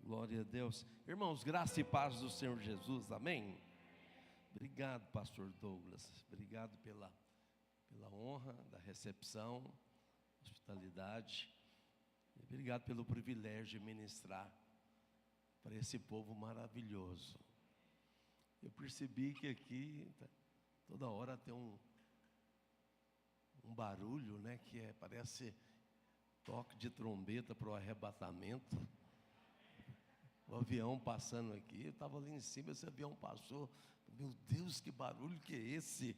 Glória a Deus. Irmãos, graça e paz do Senhor Jesus, amém? Obrigado, pastor Douglas. Obrigado pela honra da recepção, hospitalidade. Obrigado pelo privilégio de ministrar para esse povo maravilhoso. Eu percebi que aqui toda hora tem um barulho, né? Parece toque de trombeta para o arrebatamento. O avião passando aqui, eu estava ali em cima, esse avião passou. Meu Deus, que barulho que é esse?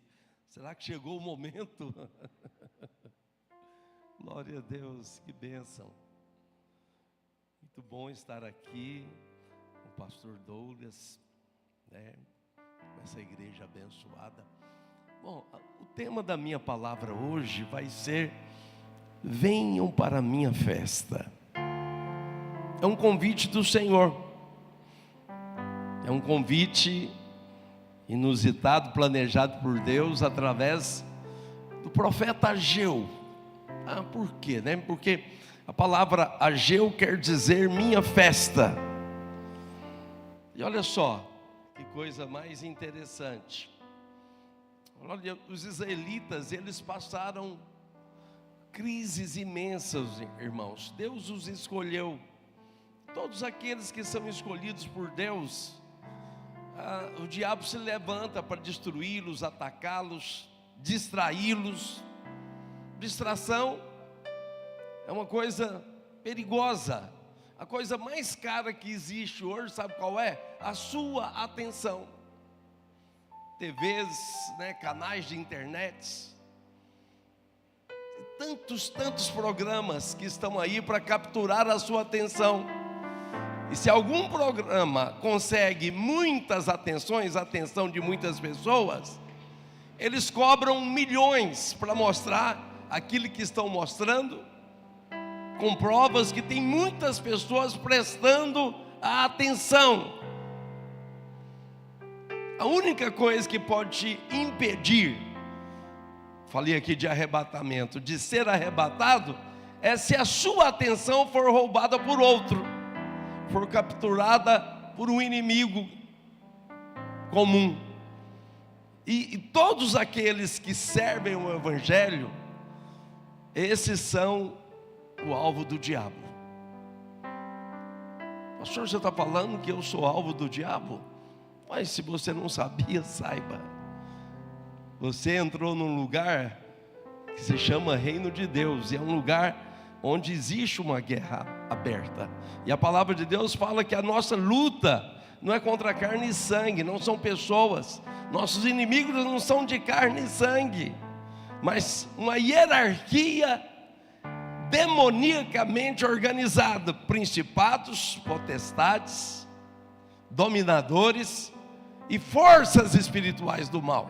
Será que chegou o momento? Glória a Deus, que bênção. Muito bom estar aqui com o pastor Douglas, né? Com essa igreja abençoada. Bom, o tema da minha palavra hoje vai ser: venham para a minha festa. É um convite do Senhor. É um convite inusitado, planejado por Deus através do profeta Ageu. Por quê? Porque a palavra Ageu quer dizer minha festa. E olha só, que coisa mais interessante. Olha, os israelitas, eles passaram crises imensas, irmãos. Deus os escolheu. Todos aqueles que são escolhidos por Deus, o diabo se levanta para destruí-los, atacá-los, distraí-los. Distração é uma coisa perigosa. A coisa mais cara que existe hoje, sabe qual é? A sua atenção. TVs, né, canais de internet, tantos programas que estão aí para capturar a sua atenção. E se algum programa consegue muitas atenções, a atenção de muitas pessoas, eles cobram milhões para mostrar aquilo que estão mostrando, com provas que tem muitas pessoas prestando a atenção. A única coisa que pode te impedir, falei aqui de arrebatamento, de ser arrebatado, é se a sua atenção for roubada por outro, for capturada por um inimigo comum. E todos aqueles que servem o Evangelho, esses são o alvo do diabo. Pastor, você está falando que eu sou alvo do diabo? Mas se você não sabia, saiba. Você entrou num lugar que se chama Reino de Deus, e é um lugar onde existe uma guerra aberta. E a palavra de Deus fala que a nossa luta não é contra carne e sangue, não são pessoas. Nossos inimigos não são de carne e sangue, mas uma hierarquia demoniacamente organizada, principados, potestades, dominadores e forças espirituais do mal.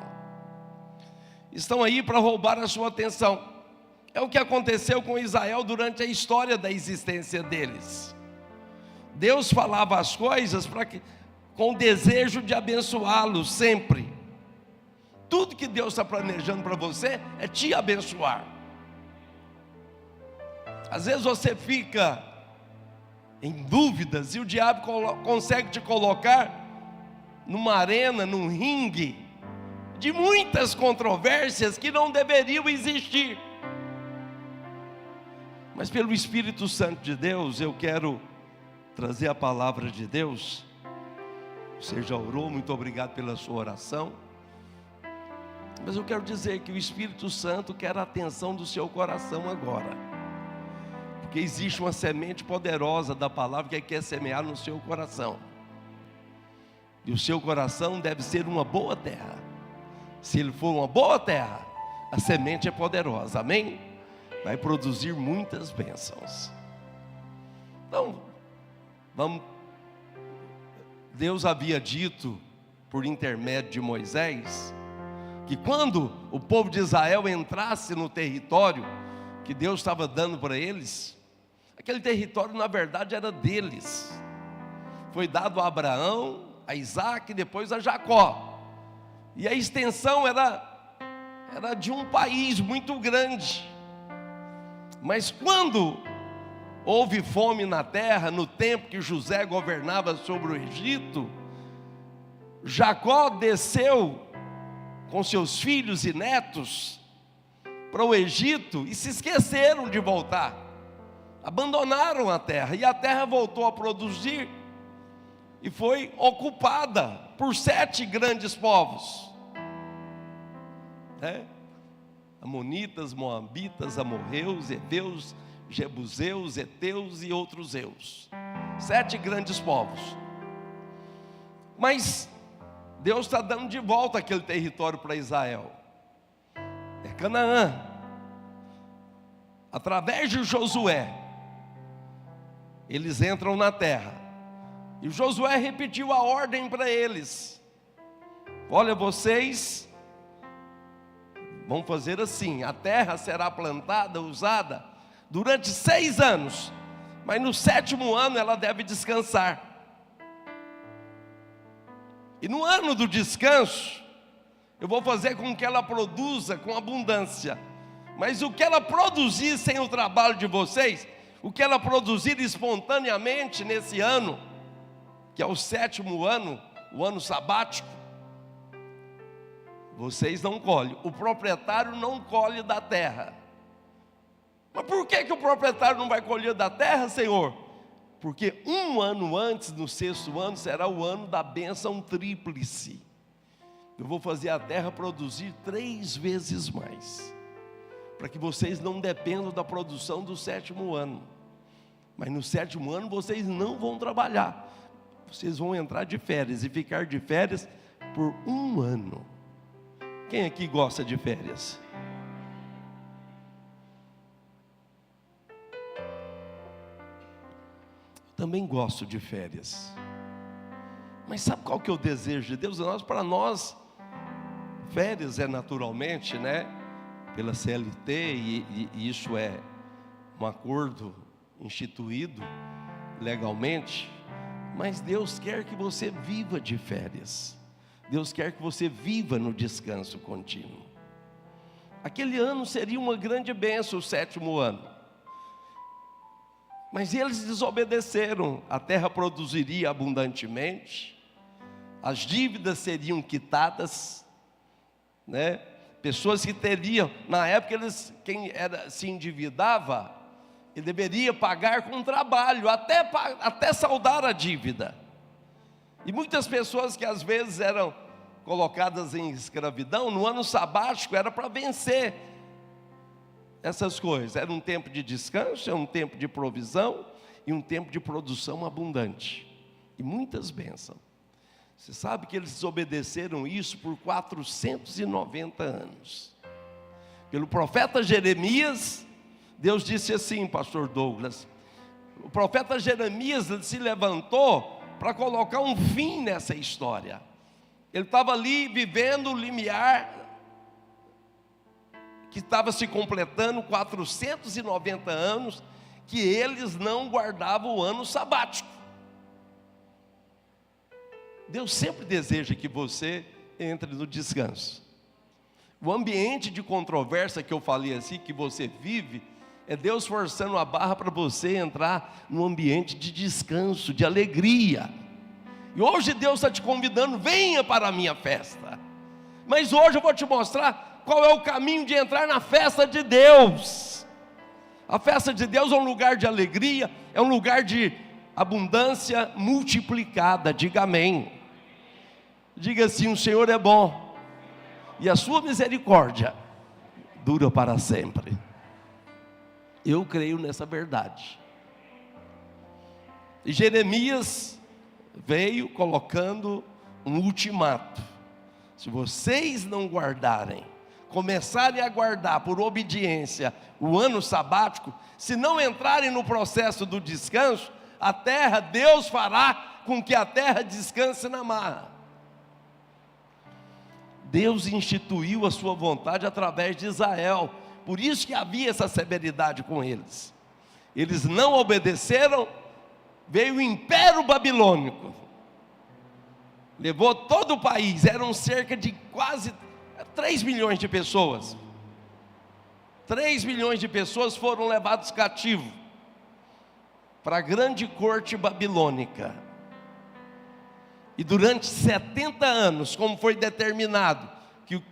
Estão aí para roubar a sua atenção. É o que aconteceu com Israel durante a história da existência deles. Deus falava as coisas com o desejo de abençoá-los sempre. Tudo que Deus está planejando para você é te abençoar. Às vezes você fica em dúvidas e o diabo consegue te colocar numa arena, num ringue de muitas controvérsias que não deveriam existir. Mas pelo Espírito Santo de Deus, eu quero trazer a palavra de Deus. Você já orou, muito obrigado pela sua oração. Mas eu quero dizer que o Espírito Santo quer a atenção do seu coração agora. Porque existe uma semente poderosa da palavra que quer semear no seu coração. E o seu coração deve ser uma boa terra. Se ele for uma boa terra, a semente é poderosa, amém? Vai produzir muitas bênçãos. Então, Deus havia dito, por intermédio de Moisés, que quando o povo de Israel entrasse no território que Deus estava dando para eles, aquele território na verdade era deles. Foi dado a Abraão, a Isaac e depois a Jacó. E a extensão era de um país muito grande. Mas quando houve fome na terra no tempo que José governava sobre o Egito, Jacó desceu com seus filhos e netos para o Egito e se esqueceram de voltar, abandonaram a terra, e a terra voltou a produzir e foi ocupada por 7 grandes povos, Amonitas, Moabitas, Amorreus, Heveus, Jebuseus, Heteus e outros eus. 7 grandes povos. Mas Deus está dando de volta aquele território para Israel. É Canaã. Através de Josué, eles entram na terra. E Josué repetiu a ordem para eles: olha, vocês vão fazer assim, a terra será plantada, usada durante 6 anos, mas no 7º ano ela deve descansar. E no ano do descanso, eu vou fazer com que ela produza com abundância. Mas o que ela produzir sem o trabalho de vocês, o que ela produzir espontaneamente nesse ano, que é o 7º ano, o ano sabático, vocês não colhem. O proprietário não colhe da terra. Mas por que o proprietário não vai colher da terra, Senhor? Porque 1 ano antes, no 6º ano, será o ano da bênção tríplice. Eu vou fazer a terra produzir 3 vezes mais, para que vocês não dependam da produção do 7º ano. Mas no 7º ano vocês não vão trabalhar. Vocês vão entrar de férias e ficar de férias por 1 ano. Quem aqui gosta de férias? Também gosto de férias. Mas sabe qual que é o desejo de Deus? Para nós, férias é naturalmente, pela CLT, e isso é um acordo instituído legalmente. Mas Deus quer que você viva de férias. Deus quer que você viva no descanso contínuo. Aquele ano seria uma grande bênção, o 7º ano. Mas eles desobedeceram. A terra produziria abundantemente, as dívidas seriam quitadas, Pessoas que teriam, na época quem se endividava, ele deveria pagar com trabalho, até saldar a dívida. E muitas pessoas que às vezes eram colocadas em escravidão, no ano sabático era para vencer essas coisas. Era um tempo de descanso, era um tempo de provisão e um tempo de produção abundante. E muitas bênçãos. Você sabe que eles desobedeceram isso por 490 anos. Pelo profeta Jeremias, Deus disse assim, pastor Douglas, o profeta Jeremias se levantou para colocar um fim nessa história. Ele estava ali vivendo o limiar que estava se completando 490 anos, que eles não guardavam o ano sabático. Deus sempre deseja que você entre no descanso. O ambiente de controvérsia que eu falei assim, que você vive, é Deus forçando a barra para você entrar no ambiente de descanso, de alegria. E hoje Deus está te convidando, venha para a minha festa. Mas hoje eu vou te mostrar qual é o caminho de entrar na festa de Deus. A festa de Deus é um lugar de alegria, é um lugar de abundância multiplicada. Diga amém. Diga assim: o Senhor é bom e a sua misericórdia dura para sempre. Eu creio nessa verdade. E Jeremias veio colocando um ultimato: se vocês não guardarem, começarem a guardar por obediência o ano sabático, se não entrarem no processo do descanso, a terra, Deus fará com que a terra descanse na marra. Deus instituiu a sua vontade através de Israel, por isso que havia essa severidade com eles. Eles não obedeceram, veio o Império Babilônico, levou todo o país, eram cerca de quase 3 milhões de pessoas. 3 milhões de pessoas foram levados cativos. para a grande corte babilônica. E durante 70 anos, como foi determinado,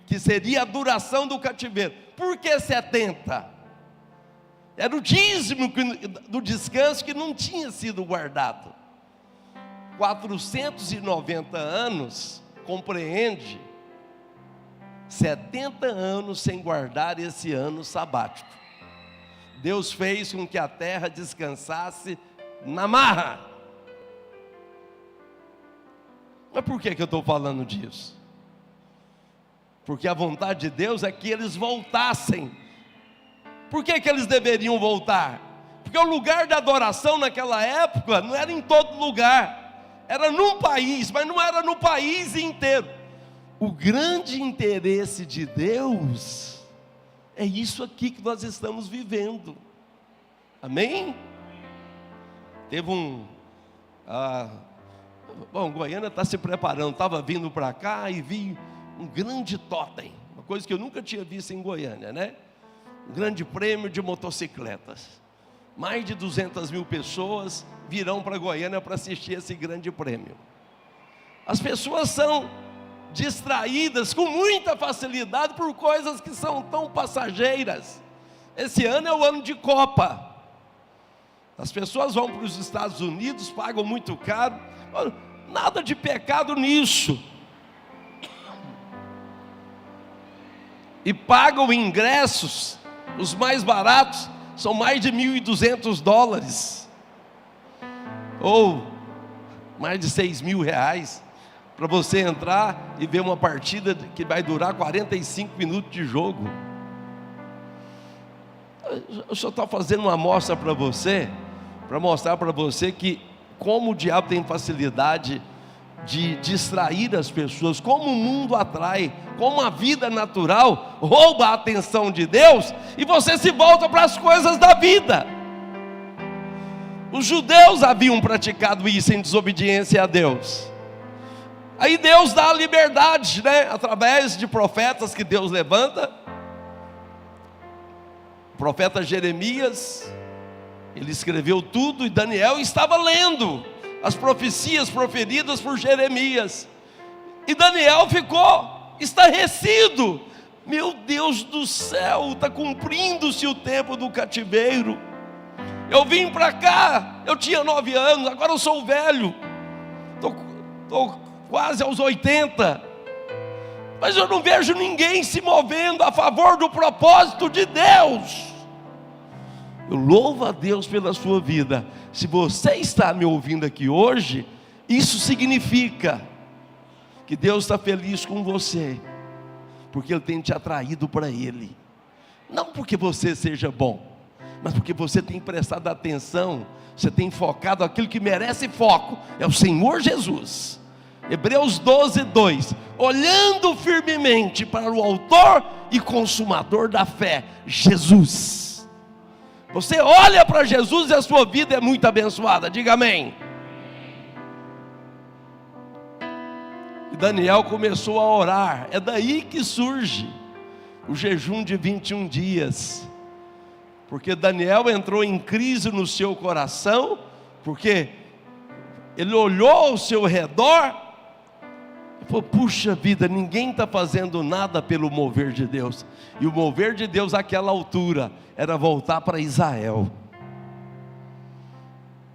que seria a duração do cativeiro. Por que 70? Era o dízimo do descanso que não tinha sido guardado. 490 anos compreende 70 anos sem guardar esse ano sabático. Deus fez com que a terra descansasse na marra. Mas por que eu estou falando disso? Porque a vontade de Deus é que eles voltassem. Por que eles deveriam voltar? Porque o lugar de adoração naquela época não era em todo lugar, era num país, mas não era no país inteiro. O grande interesse de Deus é isso aqui que nós estamos vivendo. Amém? Teve Goiânia está se preparando, estava vindo para cá e vi um grande totem, uma coisa que eu nunca tinha visto em Goiânia, né? Um grande prêmio de motocicletas. Mais de 200 mil pessoas virão para Goiânia para assistir esse grande prêmio. As pessoas são distraídas com muita facilidade por coisas que são tão passageiras. Esse ano é o ano de Copa. As pessoas vão para os Estados Unidos, pagam muito caro. Nada de pecado nisso. E pagam ingressos, os mais baratos são mais de $1.200, ou mais de R$6.000, para você entrar e ver uma partida que vai durar 45 minutos de jogo. Eu só estou fazendo uma amostra para você, para mostrar para você que como o diabo tem facilidade de distrair as pessoas, como o mundo atrai, como a vida natural rouba a atenção de Deus, e você se volta para as coisas da vida. Os judeus haviam praticado isso em desobediência a Deus. Aí Deus dá a liberdade, né? Através de profetas que Deus levanta. O profeta Jeremias, ele escreveu tudo, e Daniel estava lendo as profecias proferidas por Jeremias, e Daniel ficou estarrecido. Meu Deus do céu, está cumprindo-se o tempo do cativeiro. Eu vim para cá, eu tinha 9 anos, agora eu sou velho, estou quase aos 80, mas eu não vejo ninguém se movendo a favor do propósito de Deus. Eu louvo a Deus pela sua vida. Se você está me ouvindo aqui hoje, isso significa que Deus está feliz com você, porque Ele tem te atraído para Ele. Não porque você seja bom, mas porque você tem prestado atenção, você tem focado aquilo que merece foco, é o Senhor Jesus. Hebreus 12:2, olhando firmemente para o autor e consumador da fé, Jesus. Você olha para Jesus e a sua vida é muito abençoada, diga amém. E Daniel começou a orar, é daí que surge o jejum de 21 dias, porque Daniel entrou em crise no seu coração, porque ele olhou ao seu redor e falou: puxa vida, ninguém está fazendo nada pelo mover de Deus. E o mover de Deus àquela altura era voltar para Israel.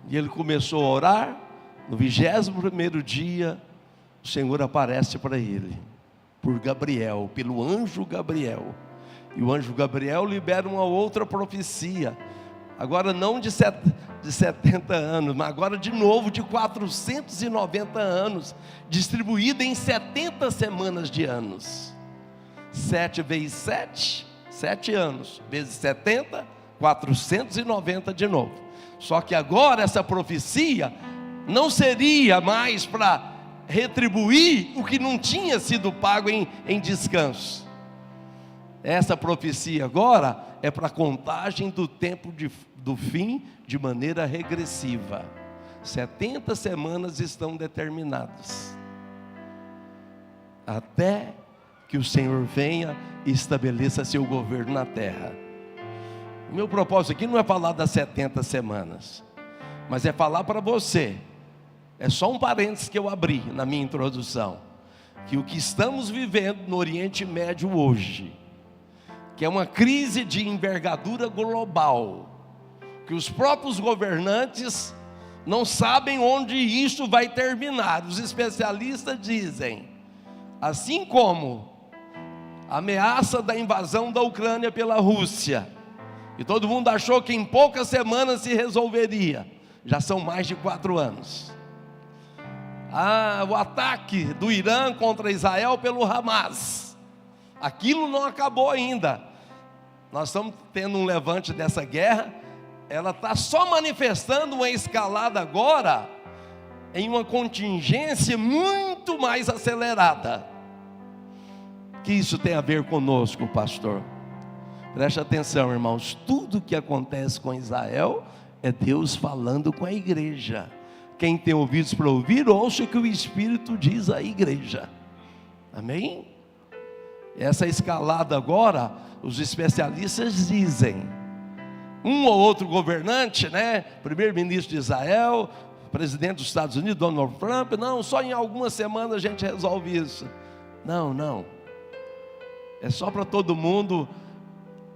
E ele começou a orar. No 21º dia, o Senhor aparece para ele, por Gabriel, pelo anjo Gabriel. E o anjo Gabriel libera uma outra profecia, agora não de 70 anos, mas agora de novo de 490 anos, distribuída em 70 semanas de anos. 7 vezes 7, 7 anos, vezes 70, 490 de novo. Só que agora essa profecia não seria mais para retribuir o que não tinha sido pago em descanso. Essa profecia agora é para a contagem do tempo do fim de maneira regressiva. 70 semanas estão determinadas, até que o Senhor venha e estabeleça seu governo na terra. O meu propósito aqui não é falar das 70 semanas. mas é falar para você, é só um parênteses que eu abri na minha introdução, que o que estamos vivendo no Oriente Médio hoje, que é uma crise de envergadura global, que os próprios governantes não sabem onde isso vai terminar. Os especialistas dizem, assim como a ameaça da invasão da Ucrânia pela Rússia, e todo mundo achou que em poucas semanas se resolveria, já são mais de 4 anos. O ataque do Irã contra Israel pelo Hamas, aquilo não acabou ainda. Nós estamos tendo um levante dessa guerra, ela está só manifestando uma escalada agora, em uma contingência muito mais acelerada. O que isso tem a ver conosco, pastor? Preste atenção, irmãos, tudo que acontece com Israel, é Deus falando com a igreja. Quem tem ouvidos para ouvir, ouça o que o Espírito diz à igreja. Amém? Essa escalada agora, os especialistas dizem, um ou outro governante, primeiro-ministro de Israel, presidente dos Estados Unidos, Donald Trump, não, só em algumas semanas a gente resolve isso. Não, é só para todo mundo,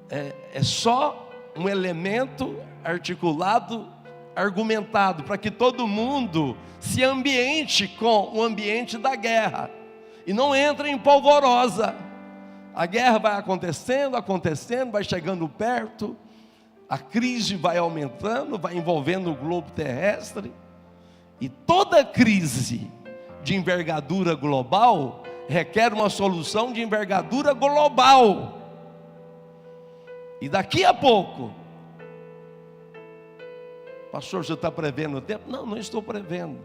é só um elemento articulado, argumentado, para que todo mundo se ambiente com o ambiente da guerra, e não entre em polvorosa. A guerra vai acontecendo, vai chegando perto, a crise vai aumentando, vai envolvendo o globo terrestre, e toda crise de envergadura global requer uma solução de envergadura global. E daqui a pouco, pastor, você está prevendo o tempo? Não estou prevendo.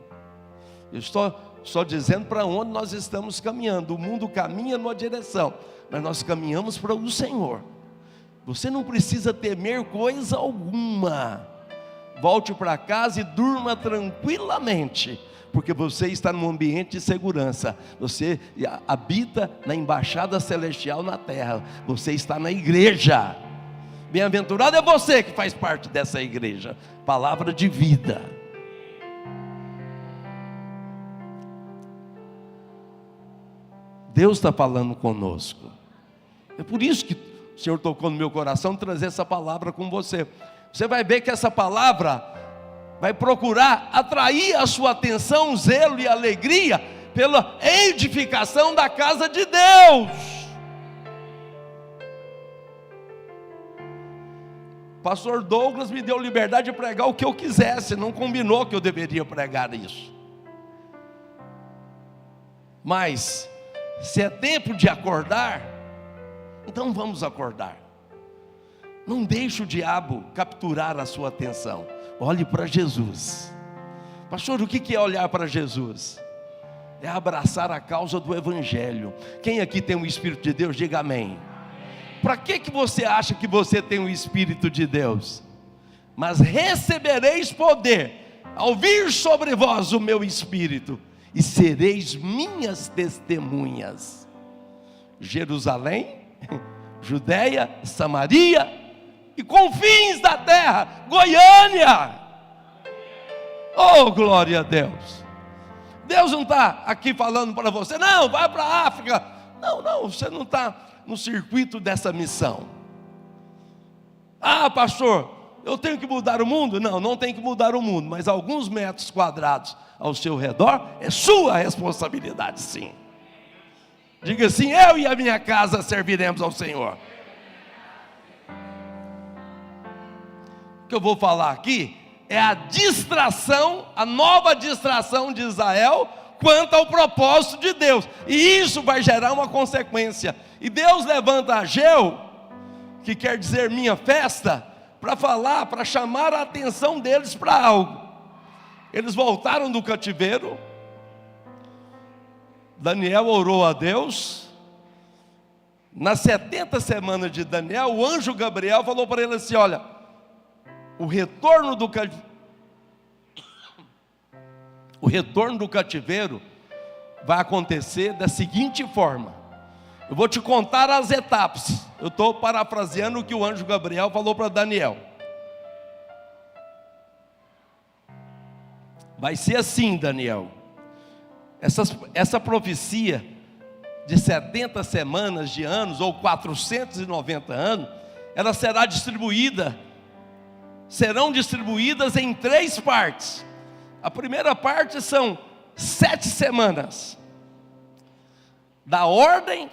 Eu estou só dizendo para onde nós estamos caminhando. O mundo caminha numa direção, mas nós caminhamos para o Senhor. Você não precisa temer coisa alguma. Volte para casa e durma tranquilamente, porque você está num ambiente de segurança. Você habita na embaixada celestial na terra. Você está na igreja. Bem-aventurado é você que faz parte dessa igreja. Palavra de vida. Deus está falando conosco. É por isso que o Senhor tocou no meu coração trazer essa palavra com você. Você vai ver que essa palavra vai procurar atrair a sua atenção, zelo e alegria pela edificação da casa de Deus. Pastor Douglas me deu liberdade de pregar o que eu quisesse, não combinou que eu deveria pregar isso. Mas, se é tempo de acordar, então vamos acordar. Não deixe o diabo capturar a sua atenção. Olhe para Jesus. Pastor, o que é olhar para Jesus? É abraçar a causa do Evangelho. Quem aqui tem o Espírito de Deus, diga amém. Para que você acha que você tem o Espírito de Deus? Mas recebereis poder ao vir sobre vós o meu Espírito, e sereis minhas testemunhas. Jerusalém, Judeia, Samaria e confins da terra, Goiânia. Oh, glória a Deus. Deus não está aqui falando para você, não, vai para a África. Não, você não está no circuito dessa missão. Pastor, eu tenho que mudar o mundo? Não tem que mudar o mundo, mas alguns metros quadrados ao seu redor é sua responsabilidade, sim. Diga assim: eu e a minha casa serviremos ao Senhor. O que eu vou falar aqui é a distração, a nova distração de Israel quanto ao propósito de Deus, e isso vai gerar uma consequência. E Deus levanta Ageu, que quer dizer minha festa, para falar, para chamar a atenção deles para algo. Eles voltaram do cativeiro, Daniel orou a Deus. Nas 70 semanas de Daniel, o anjo Gabriel falou para ele assim: olha, o retorno do cativeiro vai acontecer da seguinte forma. Eu vou te contar as etapas. Eu estou parafraseando o que o anjo Gabriel falou para Daniel. Vai ser assim, Daniel. Essa profecia de 70 semanas de anos, ou 490 anos, ela serão distribuídas em 3 partes. A primeira parte são 7 semanas, da ordem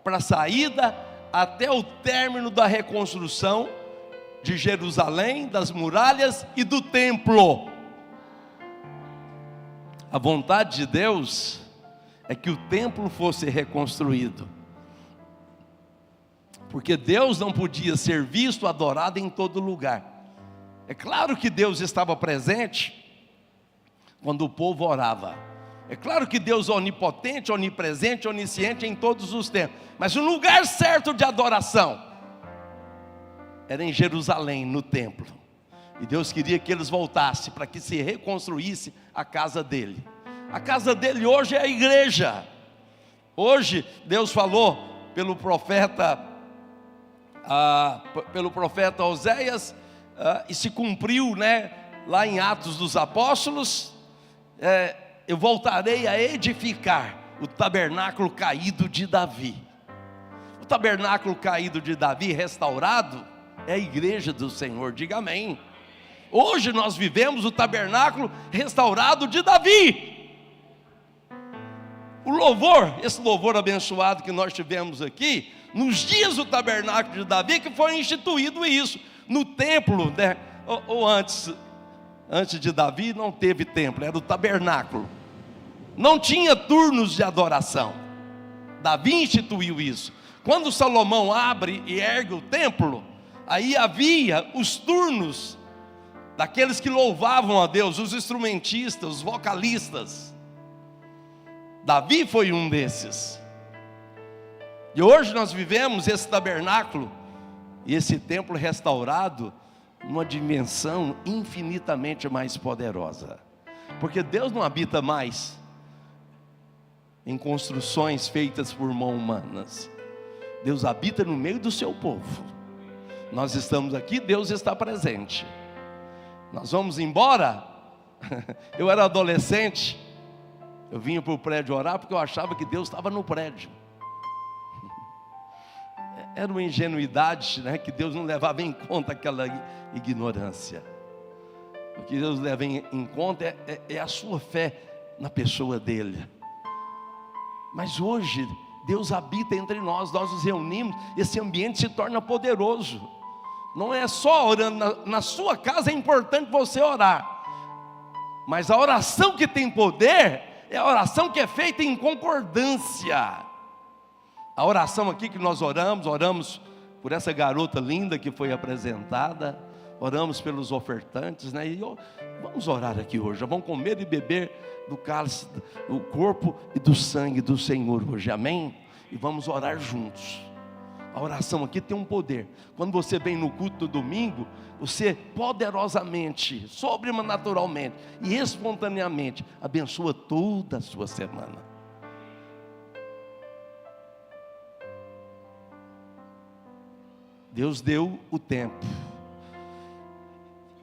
para a saída até o término da reconstrução de Jerusalém, das muralhas e do templo. A vontade de Deus é que o templo fosse reconstruído, porque Deus não podia ser visto, adorado em todo lugar. É claro que Deus estava presente quando o povo orava. É claro que Deus é onipotente, onipresente, onisciente em todos os tempos. Mas o lugar certo de adoração era em Jerusalém, no templo. E Deus queria que eles voltassem para que se reconstruísse a casa dele. A casa dele hoje é a igreja. Hoje Deus falou pelo profeta Oséias, e se cumpriu, lá em Atos dos Apóstolos. Eu voltarei a edificar o tabernáculo caído de Davi. O tabernáculo caído de Davi, restaurado, é a igreja do Senhor. Diga amém. Hoje nós vivemos o tabernáculo restaurado de Davi. O louvor, esse louvor abençoado que nós tivemos aqui, nos dias do tabernáculo de Davi, que foi instituído isso, no templo, ou antes de Davi não teve templo, era o tabernáculo, não tinha turnos de adoração. Davi instituiu isso. Quando Salomão abre e ergue o templo, aí havia os turnos daqueles que louvavam a Deus, os instrumentistas, os vocalistas. Davi foi um desses. E hoje nós vivemos esse tabernáculo e esse templo restaurado numa dimensão infinitamente mais poderosa, porque Deus não habita mais em construções feitas por mãos humanas. Deus habita no meio do seu povo. Nós estamos aqui, Deus está presente. Nós vamos embora. Eu era adolescente, eu vinha para o prédio orar porque eu achava que Deus estava no prédio. Era uma ingenuidade, que Deus não levava em conta aquela ignorância. O que Deus leva em conta é a sua fé na pessoa dele. Mas hoje Deus habita entre nós, nós nos reunimos, esse ambiente se torna poderoso. Não é só orando na sua casa, é importante você orar, mas a oração que tem poder é a oração que é feita em concordância. A oração aqui que nós oramos por essa garota linda que foi apresentada, oramos pelos ofertantes, e vamos orar aqui hoje, vamos comer e beber do cálice, do corpo e do sangue do Senhor hoje, amém? E vamos orar juntos. A oração aqui tem um poder. Quando você vem no culto do domingo, você poderosamente, sobrenaturalmente e espontaneamente abençoa toda a sua semana. Deus deu o tempo.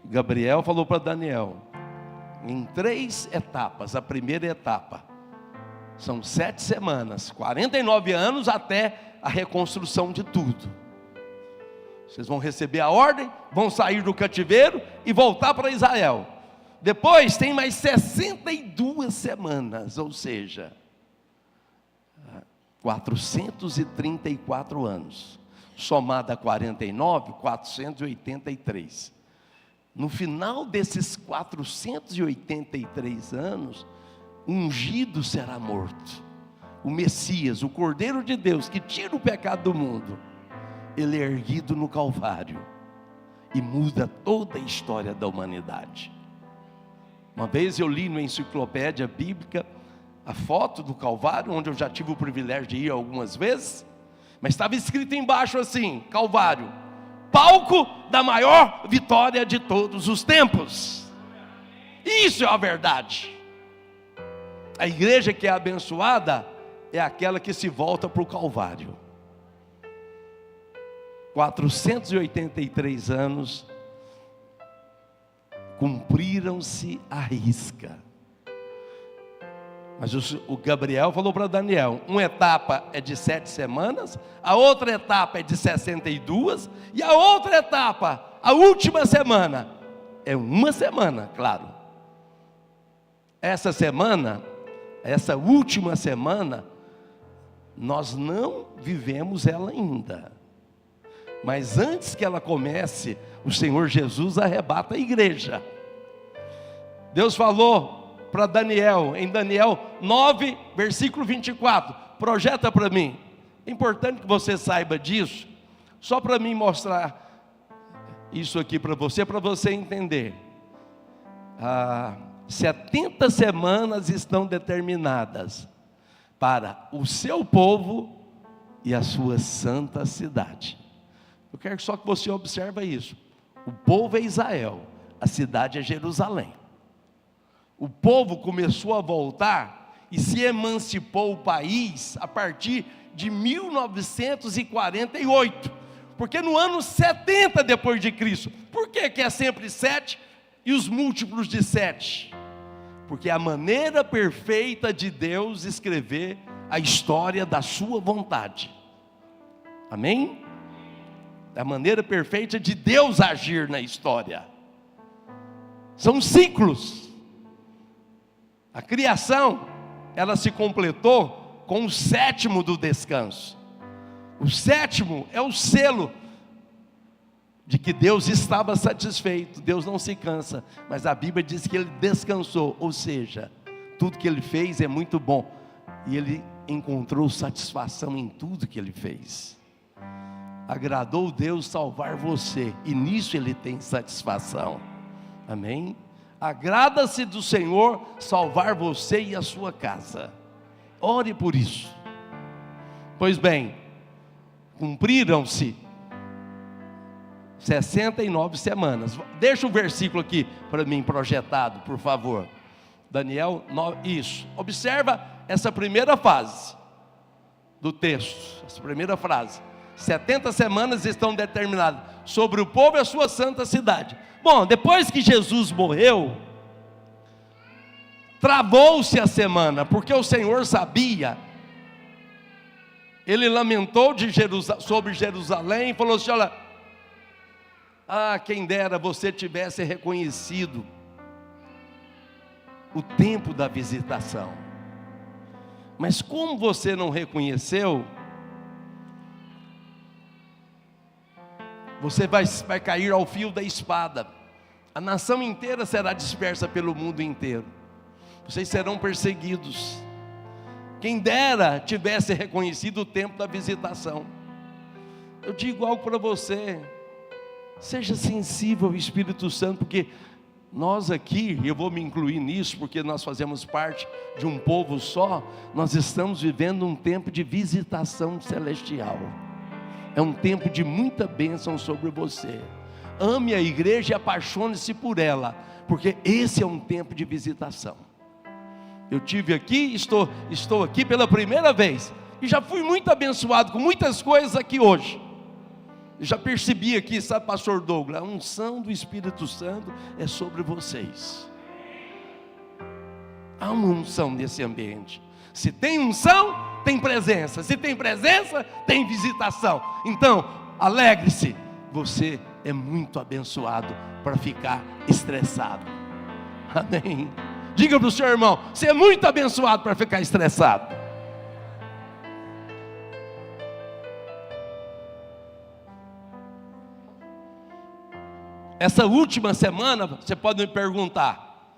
Gabriel falou para Daniel, em 3 etapas. A primeira etapa são 7 semanas, 49 anos até a reconstrução de tudo. Vocês vão receber a ordem, vão sair do cativeiro e voltar para Israel. Depois tem mais 62 semanas, ou seja, 434 anos. Somada a 49, 483. No final desses 483 anos, o ungido será morto. O Messias, o Cordeiro de Deus, que tira o pecado do mundo, ele é erguido no Calvário e muda toda a história da humanidade. Uma vez eu li na enciclopédia bíblica a foto do Calvário, onde eu já tive o privilégio de ir algumas vezes, mas estava escrito embaixo assim: Calvário, palco da maior vitória de todos os tempos. Isso é a verdade. A igreja que é abençoada é aquela que se volta para o Calvário. 483 anos cumpriram-se à risca. Mas o Gabriel falou para Daniel: uma etapa é de 7 semanas, a outra etapa é de 62, e a outra etapa, a última semana, é uma semana, claro. Essa semana, essa última semana, nós não vivemos ela ainda. Mas antes que ela comece, o Senhor Jesus arrebata a igreja. Deus falou para Daniel, em Daniel 9, versículo 24, projeta para mim. É importante que você saiba disso, só para mim mostrar isso aqui para você entender. 70 semanas estão determinadas para o seu povo e a sua santa cidade. Eu quero só que você observe isso. O povo é Israel, a cidade é Jerusalém. O povo começou a voltar e se emancipou o país a partir de 1948. Porque no ano 70 depois de Cristo. Por que é sempre 7 e os múltiplos de 7? Porque é a maneira perfeita de Deus escrever a história da sua vontade. Amém? É a maneira perfeita de Deus agir na história. São ciclos. A criação, ela se completou com o 7º do descanso. O 7º é o selo de que Deus estava satisfeito. Deus não se cansa, mas a Bíblia diz que Ele descansou. Ou seja, tudo que Ele fez é muito bom. E Ele encontrou satisfação em tudo que Ele fez. Agradou Deus salvar você, e nisso Ele tem satisfação. Amém? Agrada-se do Senhor salvar você e a sua casa. Ore por isso. Pois bem, cumpriram-se 69 semanas. Deixa o versículo aqui para mim projetado, por favor. Daniel 9, isso. Observa essa primeira fase do texto, essa primeira frase. 70 semanas estão determinadas sobre o povo e a sua santa cidade. Bom, depois que Jesus morreu, travou-se a semana, porque o Senhor sabia. Ele lamentou sobre Jerusalém e falou assim: olha, quem dera você tivesse reconhecido o tempo da visitação. Mas como você não reconheceu, você vai cair ao fio da espada. A nação inteira será dispersa pelo mundo inteiro. Vocês serão perseguidos. Quem dera tivesse reconhecido o tempo da visitação. Eu digo algo para você: seja sensível ao Espírito Santo, porque nós aqui, eu vou me incluir nisso, porque nós fazemos parte de um povo só. Nós estamos vivendo um tempo de visitação celestial. É um tempo de muita bênção sobre você. Ame a igreja e apaixone-se por ela, porque esse é um tempo de visitação. Eu tive aqui, estou aqui pela primeira vez, e já fui muito abençoado com muitas coisas aqui hoje. Eu já percebi aqui, sabe, pastor Douglas, a unção do Espírito Santo é sobre vocês. Há uma unção nesse ambiente. Se tem unção, tem presença. Se tem presença, tem visitação. Então, alegre-se. Você é muito abençoado para ficar estressado. Amém? Diga para o seu irmão: você é muito abençoado para ficar estressado. Essa última semana, você pode me perguntar,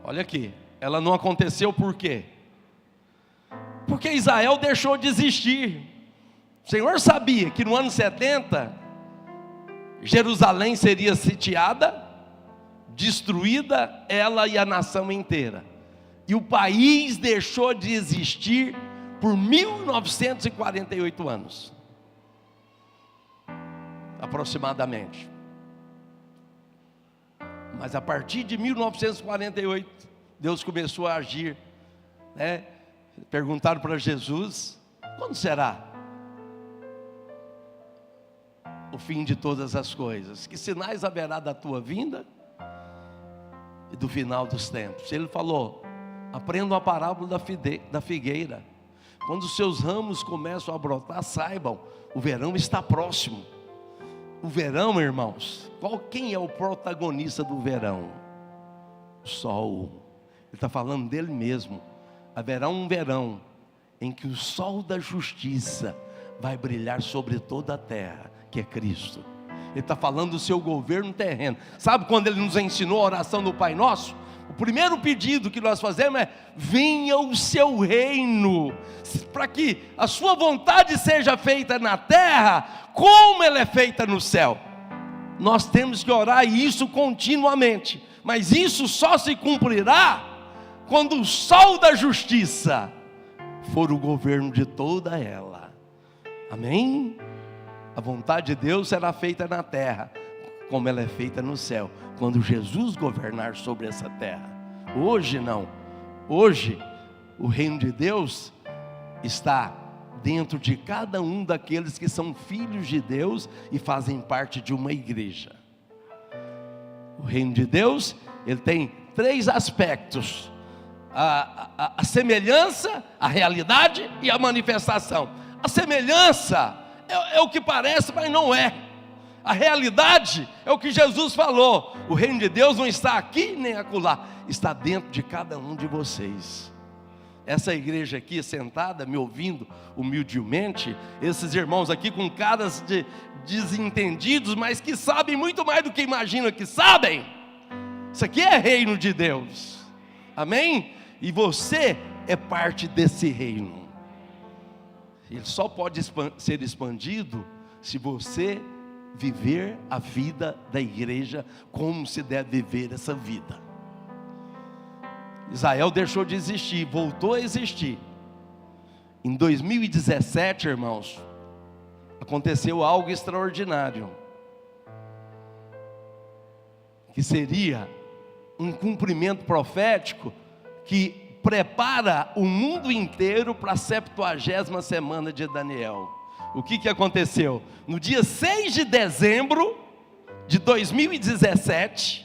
olha aqui, ela não aconteceu por quê? Porque Israel deixou de existir. O Senhor sabia que no ano 70, Jerusalém seria sitiada, destruída, ela e a nação inteira. E o país deixou de existir por 1948 anos. Aproximadamente. Mas a partir de 1948, Deus começou a agir, né? Perguntaram para Jesus: quando será o fim de todas as coisas? Que sinais haverá da tua vinda e do final dos tempos. Ele falou: aprendam a parábola da figueira. Quando os seus ramos começam a brotar, saibam, o verão está próximo. O verão, irmãos, quem é o protagonista do verão? O sol. Ele está falando dele mesmo. Haverá um verão em que o sol da justiça vai brilhar sobre toda a terra, que é Cristo. Ele está falando do seu governo terreno. Sabe quando ele nos ensinou a oração do Pai Nosso? O primeiro pedido que nós fazemos é: venha o seu reino, para que a sua vontade seja feita na terra, como ela é feita no céu. Nós temos que orar isso continuamente, mas isso só se cumprirá quando o sol da justiça for o governo de toda ela. Amém? A vontade de Deus será feita na terra, como ela é feita no céu, quando Jesus governar sobre essa terra. Hoje não. Hoje o reino de Deus está dentro de cada um daqueles que são filhos de Deus e fazem parte de uma igreja. O reino de Deus, ele tem 3 aspectos: a semelhança, a realidade e a manifestação. A semelhança é o que parece, mas não é. A realidade é o que Jesus falou: o reino de Deus não está aqui nem acolá, está dentro de cada um de vocês. Essa igreja aqui sentada, me ouvindo humildemente, esses irmãos aqui com caras de desentendidos, mas que sabem muito mais do que imaginam que sabem. Isso aqui é reino de Deus, amém? E você é parte desse reino. Ele só pode ser expandido se você viver a vida da igreja como se deve viver essa vida. Israel deixou de existir, voltou a existir. Em 2017, irmãos, aconteceu algo extraordinário, que seria um cumprimento profético que prepara o mundo inteiro para a 70ª semana de Daniel. O que aconteceu? No dia 6 de dezembro de 2017,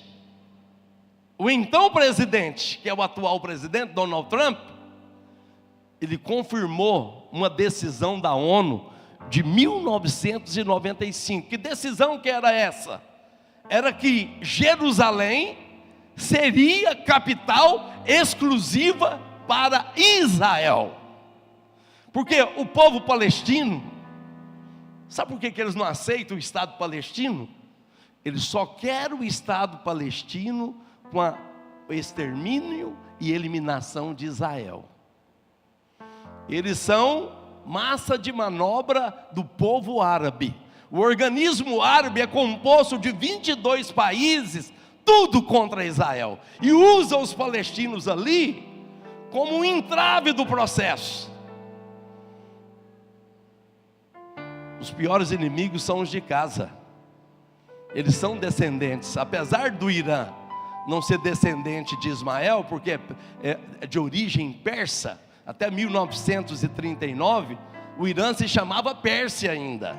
o então presidente, que é o atual presidente, Donald Trump, ele confirmou uma decisão da ONU de 1995. Que decisão que era essa? Era que Jerusalém seria capital exclusiva para Israel. Porque o povo palestino, sabe por que eles não aceitam o Estado palestino? Eles só querem o Estado palestino com o extermínio e eliminação de Israel. Eles são massa de manobra do povo árabe. O organismo árabe é composto de 22 países, tudo contra Israel, e usa os palestinos ali como um entrave do processo. Os piores inimigos são os de casa. Eles são descendentes, apesar do Irã não ser descendente de Ismael, porque é de origem persa. Até 1939 o Irã se chamava Pérsia ainda,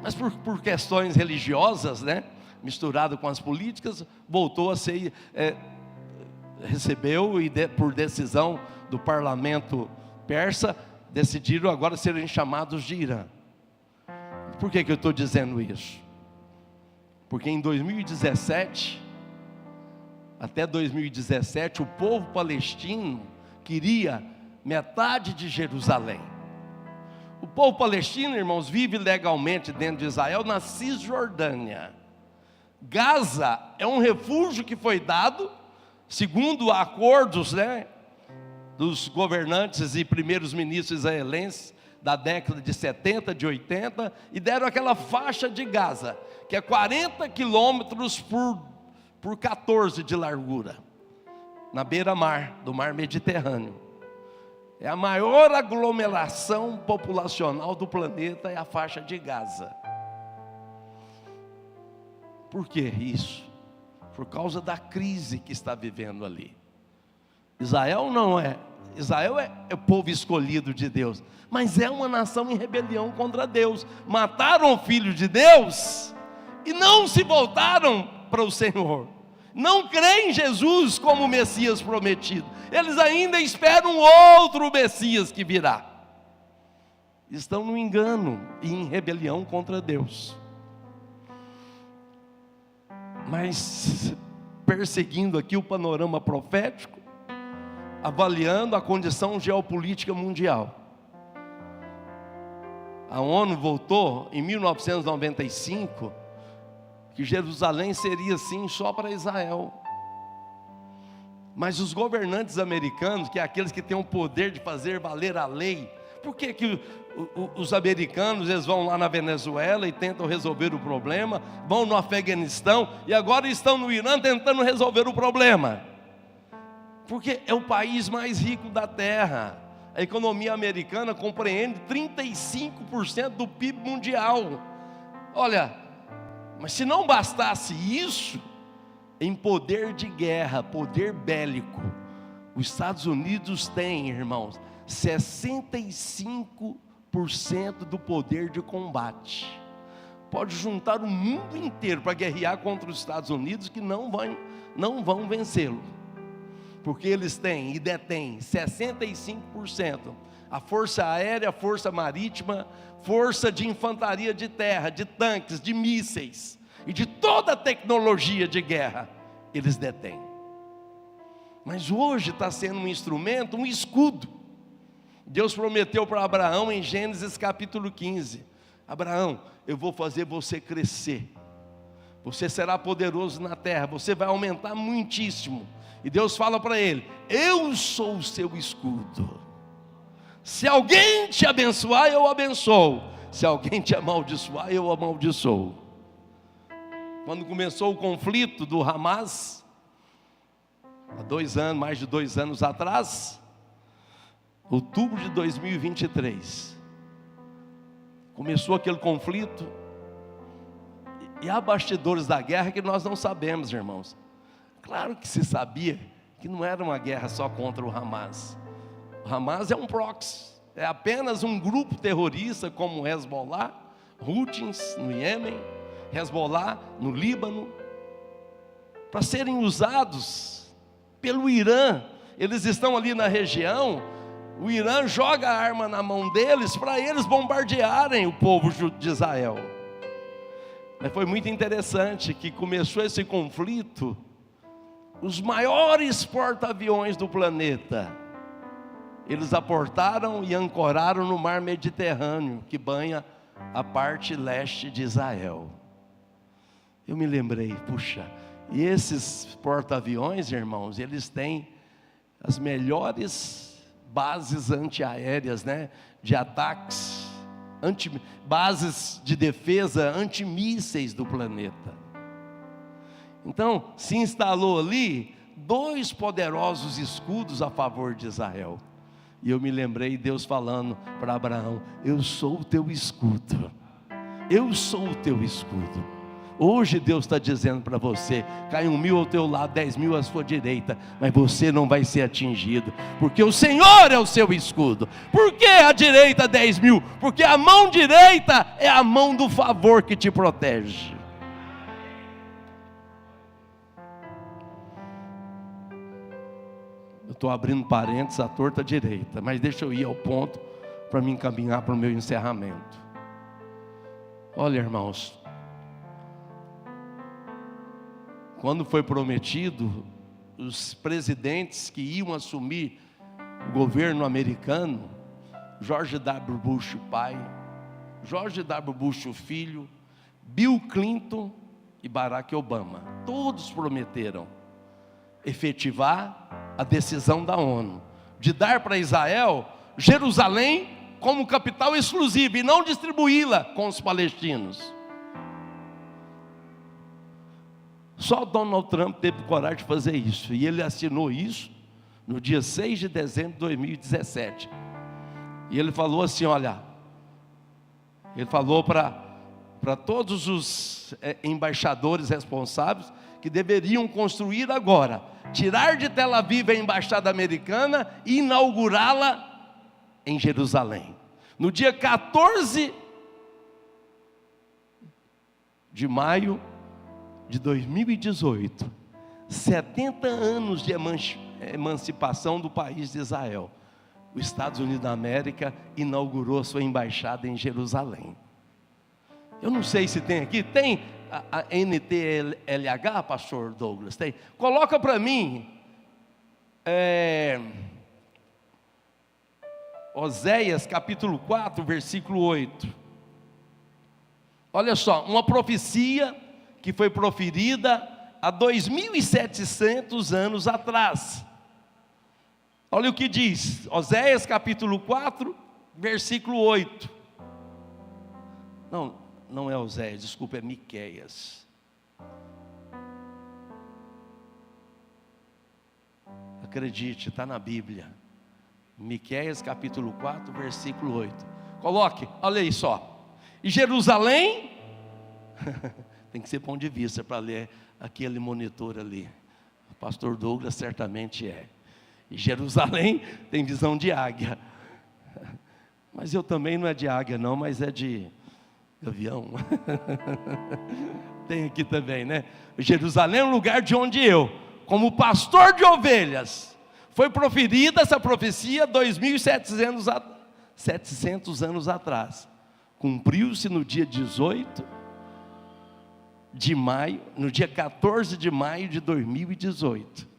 mas por questões religiosas, né, misturado com as políticas, voltou a ser, recebeu, e por decisão do parlamento persa, decidiram agora serem chamados de Irã. Por que eu estou dizendo isso? Porque em 2017, até 2017, o povo palestino queria metade de Jerusalém. O povo palestino, irmãos, vive legalmente dentro de Israel, na Cisjordânia. Gaza é um refúgio que foi dado, segundo acordos, né, dos governantes e primeiros ministros israelenses da década de 70, de 80, e deram aquela faixa de Gaza, que é 40 quilômetros por 14 de largura, na beira-mar do mar Mediterrâneo. É a maior aglomeração populacional do planeta, é a faixa de Gaza. Por que isso? Por causa da crise que está vivendo ali. Israel é o povo escolhido de Deus, mas é uma nação em rebelião contra Deus. Mataram o Filho de Deus e não se voltaram para o Senhor. não creem em Jesus como o Messias prometido. Eles ainda esperam outro Messias que virá. Estão no engano e em rebelião contra Deus. Mas perseguindo aqui o panorama profético, avaliando a condição geopolítica mundial. A ONU voltou em 1995 que Jerusalém seria sim só para Israel. Mas os governantes americanos, que é aqueles que têm o poder de fazer valer a lei, por que os americanos eles vão lá na Venezuela e tentam resolver o problema, vão no Afeganistão e agora estão no Irã tentando resolver o problema? Porque é o país mais rico da terra. A economia americana compreende 35% do PIB mundial. Olha, mas se não bastasse isso, em poder de guerra, poder bélico, os Estados Unidos têm, irmãos, 65% do poder de combate. Pode juntar o mundo inteiro para guerrear contra os Estados Unidos, que não vão vencê-lo. Porque eles têm e detêm 65%. A força aérea, a força marítima, força de infantaria de terra, de tanques, de mísseis e de toda a tecnologia de guerra, eles detêm. Mas hoje está sendo um instrumento, um escudo. Deus prometeu para Abraão em Gênesis capítulo 15: Abraão, eu vou fazer você crescer, você será poderoso na terra, você vai aumentar muitíssimo. E Deus fala para ele: eu sou o seu escudo. Se alguém te abençoar, eu abençoo. Se alguém te amaldiçoar, eu amaldiçoo. Quando começou o conflito do Hamas, há 2 anos, mais de 2 anos atrás, outubro de 2023, começou aquele conflito, e há bastidores da guerra que nós não sabemos, irmãos. Claro que se sabia que não era uma guerra só contra o Hamas. O Hamas é um proxy, é apenas um grupo terrorista como o Hezbollah, Houthis no Iêmen, Hezbollah no Líbano, para serem usados pelo Irã. Eles estão ali na região, o Irã joga a arma na mão deles para eles bombardearem o povo de Israel. Mas foi muito interessante que começou esse conflito, os maiores porta-aviões do planeta, eles aportaram e ancoraram no mar Mediterrâneo, que banha a parte leste de Israel. Eu me lembrei, puxa, e esses porta-aviões, irmãos, eles têm as melhores bases antiaéreas, né, de ataques, bases de defesa antimísseis do planeta. Então, se instalou ali 2 poderosos escudos a favor de Israel. E eu me lembrei Deus falando para Abraão: eu sou o teu escudo. Eu sou o teu escudo. Hoje Deus está dizendo para você: cai 1.000 ao teu lado, 10.000 à sua direita, mas você não vai ser atingido, porque o Senhor é o seu escudo. Por que a direita 10.000? Porque a mão direita é a mão do favor que te protege. Estou abrindo parênteses à torta direita, mas deixa eu ir ao ponto para me encaminhar para o meu encerramento. Olha, irmãos, quando foi prometido, os presidentes que iam assumir o governo americano, George W. Bush o pai, George W. Bush o filho, Bill Clinton e Barack Obama, todos prometeram efetivar a decisão da ONU, de dar para Israel Jerusalém como capital exclusiva e não distribuí-la com os palestinos. Só Donald Trump teve coragem de fazer isso, e ele assinou isso no dia 6 de dezembro de 2017. E ele falou assim, olha, ele falou para todos os embaixadores responsáveis que deveriam construir agora, tirar de Tel Aviv a embaixada americana e inaugurá-la em Jerusalém. No dia 14 de maio de 2018, 70 anos de emancipação do país de Israel, os Estados Unidos da América inaugurou sua embaixada em Jerusalém. Eu não sei se tem aqui, tem a NTLH, pastor Douglas? Tem? Coloca para mim, Oséias capítulo 4, versículo 8. Olha só, uma profecia que foi proferida há 2.700 anos atrás. Olha o que diz, Oséias capítulo 4, versículo 8. Não é Oséias, desculpa, é Miqueias. Acredite, está na Bíblia. Miqueias capítulo 4, versículo 8. Coloque, olha aí só. E Jerusalém, tem que ser bom de vista para ler aquele monitor ali. O pastor Douglas certamente é. E Jerusalém tem visão de águia. Mas eu também não é de águia não, mas é de avião. Tem aqui também, né? Jerusalém é um lugar de onde eu, como pastor de ovelhas, foi proferida essa profecia 2.700 anos atrás. Cumpriu-se no dia 18 de maio, no dia 14 de maio de 2018.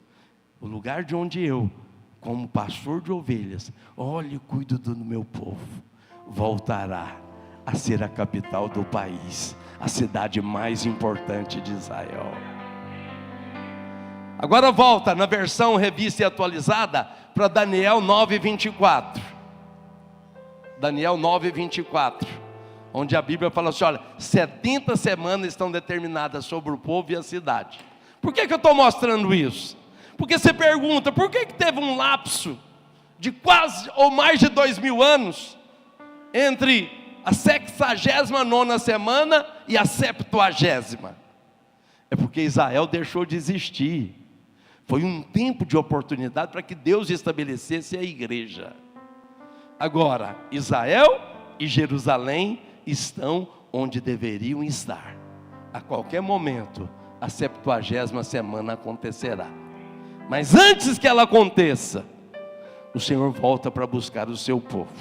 O lugar de onde eu, como pastor de ovelhas, olho e cuido do meu povo, voltará a ser a capital do país, a cidade mais importante de Israel. Agora volta na versão revista e atualizada para Daniel 9:24. Daniel 9:24, onde a Bíblia fala assim, olha, 70 semanas estão determinadas sobre o povo e a cidade. Por que eu estou mostrando isso? Porque você pergunta, por que teve um lapso de quase ou mais de 2.000 anos entre a 69ª semana e a 70ª? É porque Israel deixou de existir. Foi um tempo de oportunidade para que Deus estabelecesse a igreja. Agora, Israel e Jerusalém estão onde deveriam estar. A qualquer momento, a 70ª semana acontecerá. Mas antes que ela aconteça, o Senhor volta para buscar o seu povo.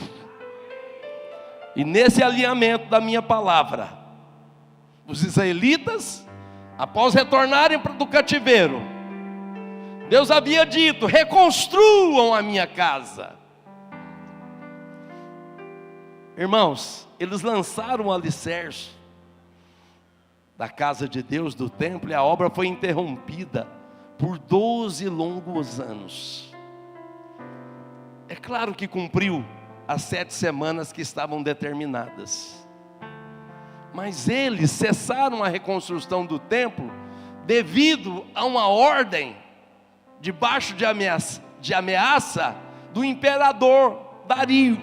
E nesse alinhamento da minha palavra, os israelitas, após retornarem do cativeiro, Deus havia dito, reconstruam a minha casa. Irmãos, eles lançaram o alicerce da casa de Deus, do templo, e a obra foi interrompida por 12 longos anos. É claro que cumpriu as 7 semanas que estavam determinadas, mas eles cessaram a reconstrução do templo devido a uma ordem debaixo de ameaça do imperador Dario,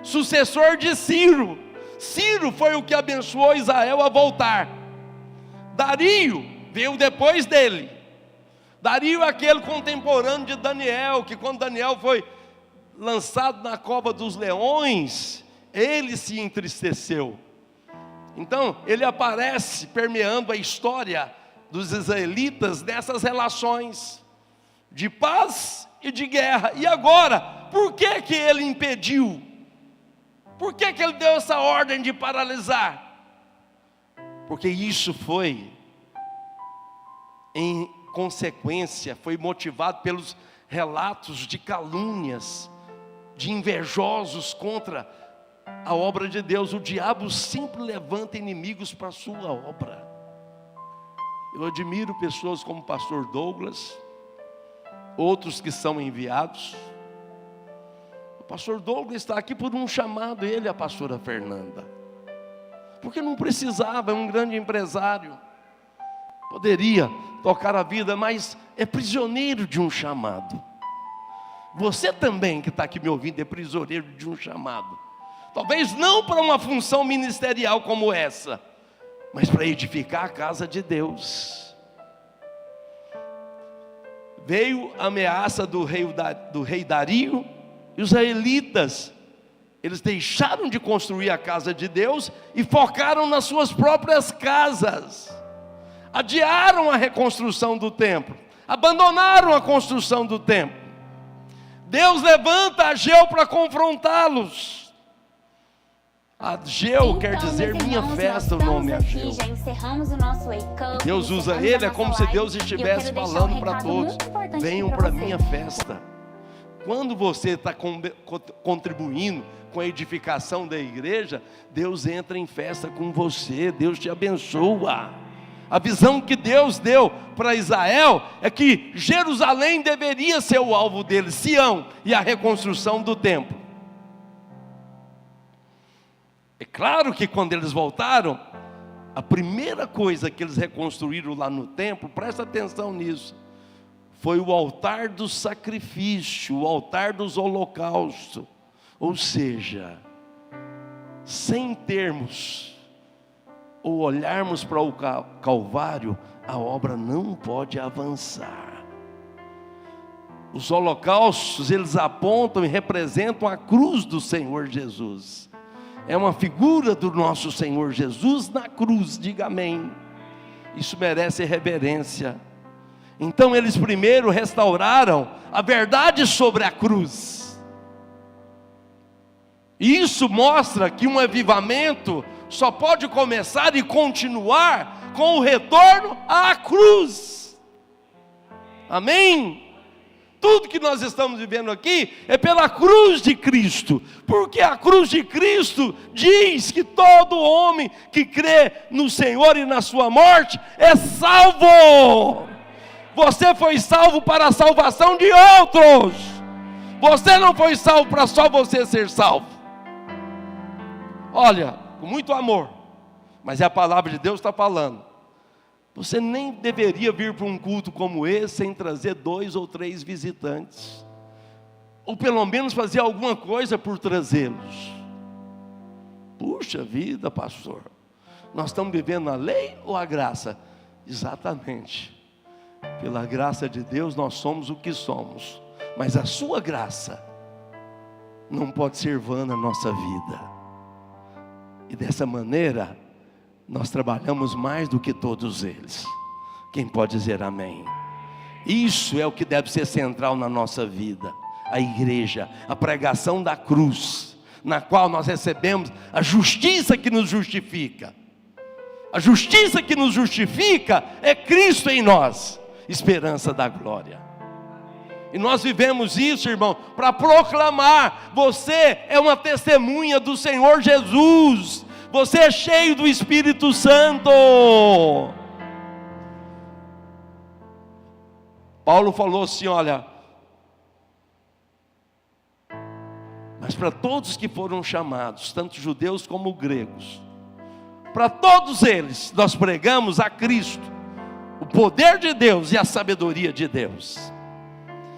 sucessor de Ciro. Ciro foi o que abençoou Israel a voltar. Dario veio depois dele. Dario é aquele contemporâneo de Daniel, que quando Daniel foi lançado na cova dos leões, ele se entristeceu. Então ele aparece permeando a história dos israelitas nessas relações de paz e de guerra. E agora, por que ele impediu? Por que ele deu essa ordem de paralisar? Porque isso foi em consequência, foi motivado pelos relatos de calúnias, de invejosos contra a obra de Deus. O diabo sempre levanta inimigos para a sua obra. Eu admiro pessoas como o pastor Douglas, outros que são enviados. O pastor Douglas está aqui por um chamado, ele e a pastora Fernanda, porque não precisava, é um grande empresário, poderia tocar a vida, mas é prisioneiro de um chamado. Você também que está aqui me ouvindo é prisioneiro de um chamado, talvez não para uma função ministerial como essa, mas para edificar a casa de Deus. Veio a ameaça do rei Dario, e os israelitas, eles deixaram de construir a casa de Deus e focaram nas suas próprias casas. adiaram a reconstrução do templo, abandonaram a construção do templo. Deus levanta Ageu para confrontá-los. Ageu quer dizer minha festa, o nome Ageu. Deus usa ele, é como se Deus estivesse falando para todos: venham para a minha festa. Quando você está contribuindo com a edificação da igreja, Deus entra em festa com você, Deus te abençoa. A visão que Deus deu para Israel é que Jerusalém deveria ser o alvo deles, Sião, e a reconstrução do templo. É claro que quando eles voltaram, a primeira coisa que eles reconstruíram lá no templo, presta atenção nisso, foi o altar do sacrifício, o altar dos holocaustos. Ou seja, sem termos ou olharmos para o Calvário, a obra não pode avançar. Os holocaustos, eles apontam e representam a cruz do Senhor Jesus. É uma figura do nosso Senhor Jesus na cruz, diga amém. Isso merece reverência. Então eles primeiro restauraram a verdade sobre a cruz. E isso mostra que um avivamento só pode começar e continuar com o retorno à cruz. Amém? Tudo que nós estamos vivendo aqui é pela cruz de Cristo, porque a cruz de Cristo diz que todo homem que crê no Senhor e na sua morte é salvo. Você foi salvo para a salvação de outros. Você não foi salvo para só você ser salvo. Olha, com muito amor, mas a palavra de Deus está falando. Você nem deveria vir para um culto como esse sem trazer 2 ou 3 visitantes, ou pelo menos fazer alguma coisa por trazê-los. Puxa vida, pastor, nós estamos vivendo a lei ou a graça? Exatamente, pela graça de Deus nós somos o que somos, mas a sua graça não pode ser vã na nossa vida. E dessa maneira, nós trabalhamos mais do que todos eles. Quem pode dizer amém? Isso é o que deve ser central na nossa vida. A igreja, a pregação da cruz, na qual nós recebemos a justiça que nos justifica. A justiça que nos justifica é Cristo em nós, esperança da glória. E nós vivemos isso, irmão, para proclamar: você é uma testemunha do Senhor Jesus, você é cheio do Espírito Santo. Paulo falou assim, olha, mas para todos que foram chamados, tanto judeus como gregos, para todos eles nós pregamos a Cristo, o poder de Deus e a sabedoria de Deus.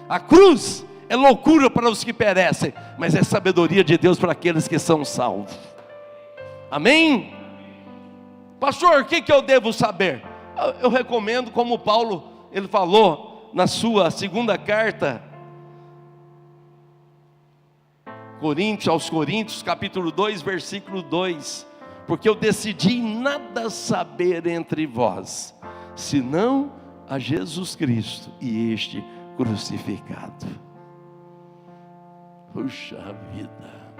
A cruz é loucura para os que perecem, mas é sabedoria de Deus para aqueles que são salvos. Amém? Pastor, o que eu devo saber? Eu recomendo, como Paulo, ele falou na sua segunda carta aos Coríntios, capítulo 2, versículo 2, porque eu decidi nada saber entre vós, senão a Jesus Cristo e este crucificado. Puxa vida,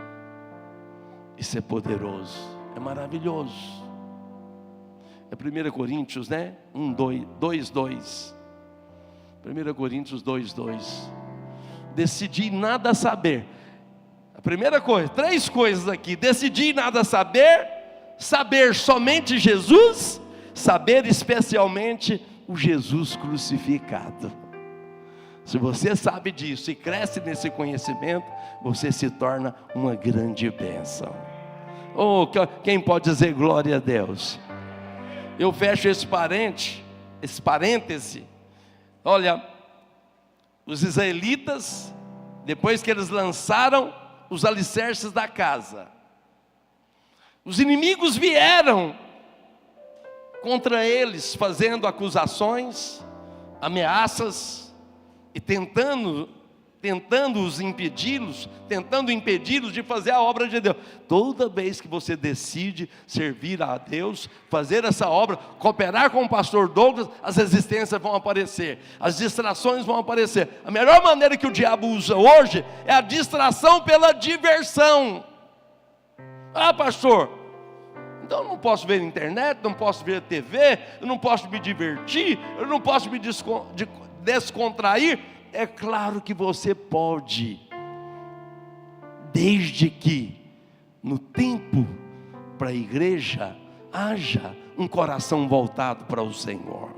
isso é poderoso, é maravilhoso. É 1 Coríntios, né? 2:2. 1 Coríntios 2:2. Decidi nada saber. A primeira coisa, 3 coisas aqui: decidi nada saber, saber somente Jesus, saber especialmente o Jesus crucificado. Se você sabe disso e cresce nesse conhecimento, você se torna uma grande bênção. Oh, quem pode dizer glória a Deus? Eu fecho esse parêntese. Olha, os israelitas, depois que eles lançaram os alicerces da casa, os inimigos vieram contra eles, fazendo acusações, ameaças, e tentando tentando impedi-los de fazer a obra de Deus. Toda vez que você decide servir a Deus, fazer essa obra, cooperar com o pastor Douglas, as resistências vão aparecer, as distrações vão aparecer. A melhor maneira que o diabo usa hoje é a distração pela diversão. Ah, pastor, então eu não posso ver internet, não posso ver TV, eu não posso me divertir, eu não posso me descontrair. É claro que você pode, desde que no tempo para a igreja haja um coração voltado para o Senhor.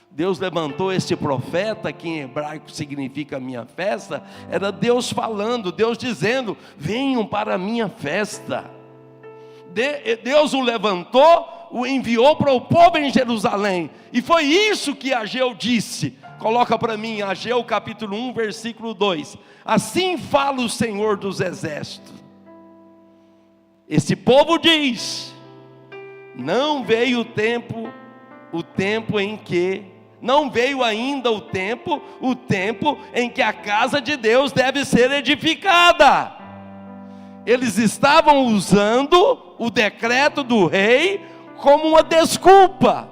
Deus levantou esse profeta, que em hebraico significa minha festa. Era Deus falando, Deus dizendo: venham para a minha festa. Deus o levantou, o enviou para o povo em Jerusalém, e foi isso que Ageu disse. Coloca para mim, Ageu capítulo 1, versículo 2. Assim fala o Senhor dos exércitos. Esse povo diz: não veio o tempo em que, não veio ainda o tempo em que a casa de Deus deve ser edificada. Eles estavam usando o decreto do rei como uma desculpa,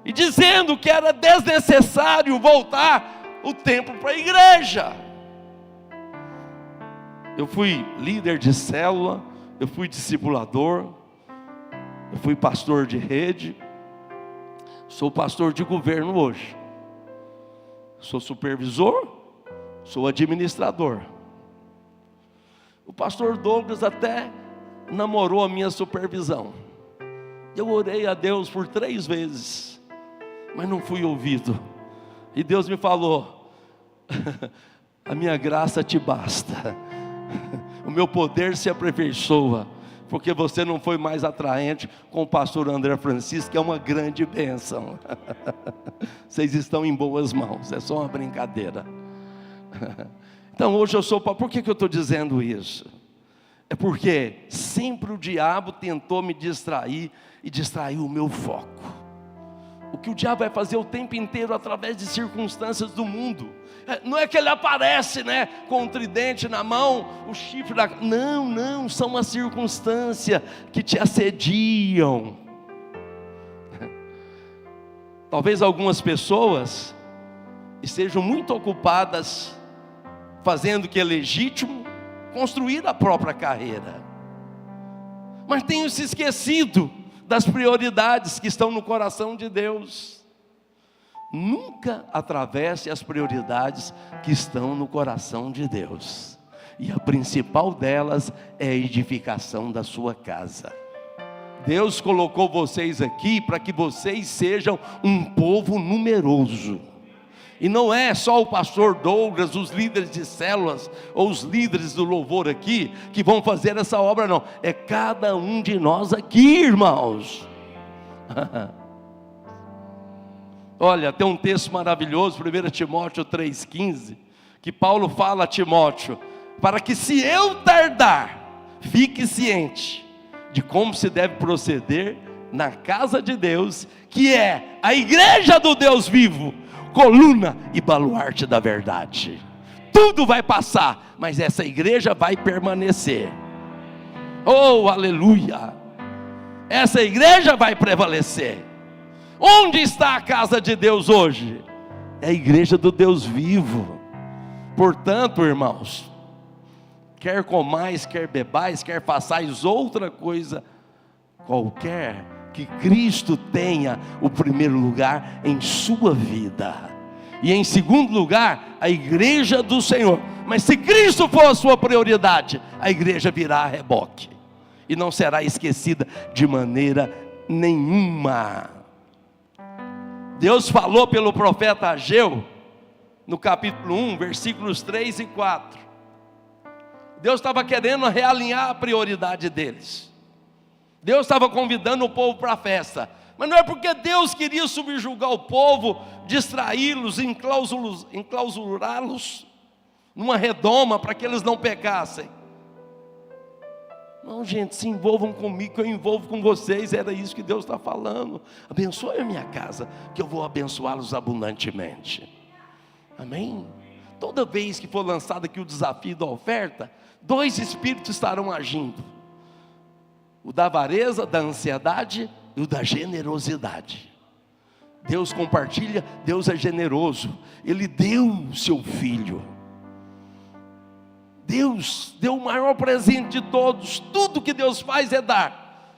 e dizendo que era desnecessário voltar o templo para a igreja. Eu fui líder de célula, eu fui discipulador, eu fui pastor de rede, sou pastor de governo hoje, sou supervisor, sou administrador. O pastor Douglas até namorou a minha supervisão. Eu orei a Deus por 3 vezes, mas não fui ouvido. E Deus me falou: a minha graça te basta, o meu poder se aperfeiçoa, porque você não foi mais atraente com o pastor André Francisco, que é uma grande bênção. Vocês estão em boas mãos, é só uma brincadeira. Então hoje eu sou... Por que eu estou dizendo isso? É porque sempre o diabo tentou me distrair, e distraiu o meu foco. O que o diabo vai fazer o tempo inteiro através de circunstâncias do mundo. Não é que ele aparece, né, com um tridente na mão, o chifre na... Não, são as circunstâncias que te assediam. Talvez algumas pessoas estejam muito ocupadas fazendo o que é legítimo, construir a própria carreira, mas tenham se esquecido das prioridades que estão no coração de Deus. Nunca atravesse as prioridades que estão no coração de Deus, e a principal delas é a edificação da sua casa. Deus colocou vocês aqui para que vocês sejam um povo numeroso. E não é só o pastor Douglas, os líderes de células, ou os líderes do louvor aqui, que vão fazer essa obra, não. É cada um de nós aqui, irmãos. Olha, tem um texto maravilhoso, 1 Timóteo 3,15, que Paulo fala a Timóteo: para que, se eu tardar, fique ciente de como se deve proceder na casa de Deus, que é a igreja do Deus vivo, coluna e baluarte da verdade. Tudo vai passar, mas essa igreja vai permanecer. Oh, aleluia! Essa igreja vai prevalecer. Onde está a casa de Deus hoje? É a igreja do Deus vivo. Portanto, irmãos, quer comais, quer bebais, quer façais outra coisa qualquer, que Cristo tenha o primeiro lugar em sua vida, e em segundo lugar a igreja do Senhor. Mas se Cristo for a sua prioridade, a igreja virá a reboque e não será esquecida de maneira nenhuma. Deus falou pelo profeta Ageu no capítulo 1, versículos 3 e 4. Deus estava querendo realinhar a prioridade deles. Deus estava convidando o povo para a festa, mas não é porque Deus queria subjugar o povo, distraí-los, enclausurá-los numa redoma para que eles não pecassem. Não, gente, se envolvam comigo, que eu envolvo com vocês. Era isso que Deus está falando. Abençoe a minha casa, que eu vou abençoá-los abundantemente. Amém? toda vez que for lançado aqui o desafio da oferta, 2 espíritos estarão agindo: o da avareza, da ansiedade e o da generosidade. Deus compartilha, Deus é generoso. Ele deu o seu Filho. Deus deu o maior presente de todos. Tudo que Deus faz é dar.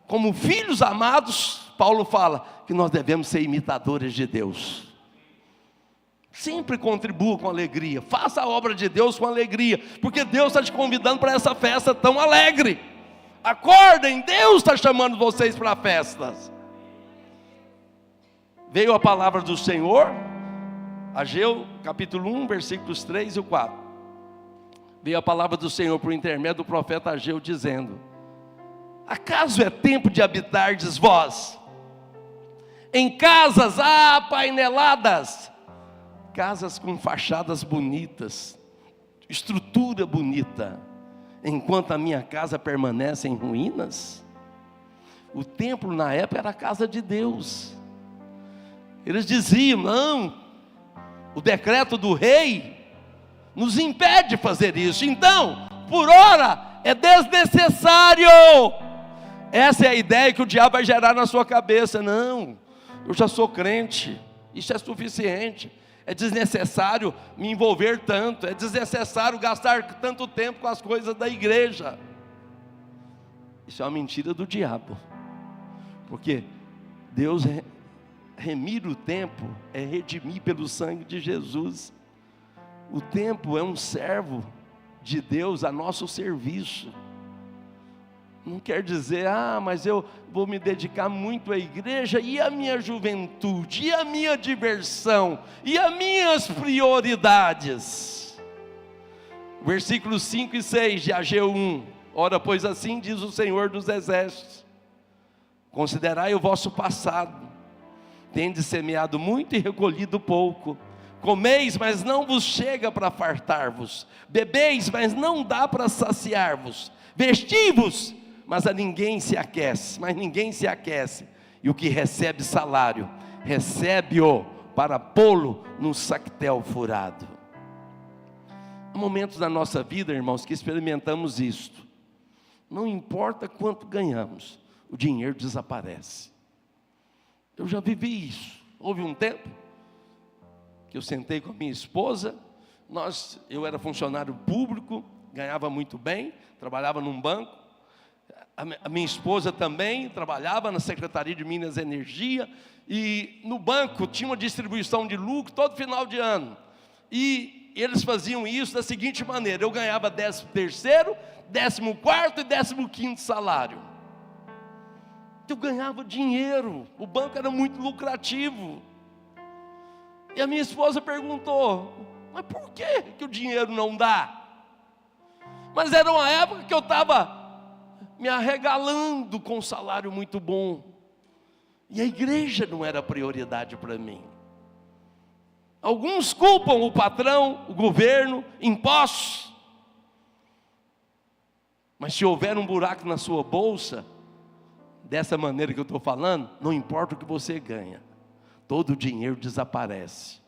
Como filhos amados, Paulo fala que nós devemos ser imitadores de Deus. Sempre contribua com alegria. Faça a obra de Deus com alegria, porque Deus está te convidando para essa festa tão alegre. Acordem, Deus está chamando vocês para festas. Veio a palavra do Senhor, Ageu, capítulo 1, versículos 3 e 4. Veio a palavra do Senhor por intermédio do profeta Ageu, dizendo: acaso é tempo de habitardes vós em casas apaineladas, casas com fachadas bonitas, estrutura bonita, enquanto a minha casa permanece em ruínas? O templo na época era a casa de Deus. Eles diziam: não, o decreto do rei nos impede de fazer isso, então, por ora, é desnecessário. Essa é a ideia que o diabo vai gerar na sua cabeça. Não, eu já sou crente, isso é suficiente. É desnecessário me envolver tanto, é desnecessário gastar tanto tempo com as coisas da igreja. Isso é uma mentira do diabo, porque Deus remir o tempo é redimir pelo sangue de Jesus. O tempo é um servo de Deus a nosso serviço. Não quer dizer: mas eu vou me dedicar muito à igreja, e a minha juventude, e a minha diversão, e as minhas prioridades. Versículos 5 e 6 de Ageu 1. Ora, pois assim diz o Senhor dos Exércitos: considerai o vosso passado, tendes semeado muito e recolhido pouco. Comeis, mas não vos chega para fartar-vos. Bebeis, mas não dá para saciar-vos. Vestivos, mas ninguém se aquece. E o que recebe salário, recebe-o para pô-lo num sactel furado. Há momentos da nossa vida, irmãos, que experimentamos isto. Não importa quanto ganhamos, o dinheiro desaparece. Eu já vivi isso. Houve um tempo que eu sentei com a minha esposa. Eu era funcionário público, ganhava muito bem, trabalhava num banco. A minha esposa também trabalhava na Secretaria de Minas e Energia, e no banco tinha uma distribuição de lucro todo final de ano, e eles faziam isso da seguinte maneira: eu ganhava 13º, 14º e 15º salário. Eu ganhava dinheiro, o banco era muito lucrativo. E a minha esposa perguntou: mas por que o dinheiro não dá? Mas era uma época que eu estava me arregalando com um salário muito bom, e a igreja não era prioridade para mim. Alguns culpam o patrão, o governo, impostos. Mas se houver um buraco na sua bolsa, dessa maneira que eu estou falando, não importa o que você ganha, todo o dinheiro desaparece.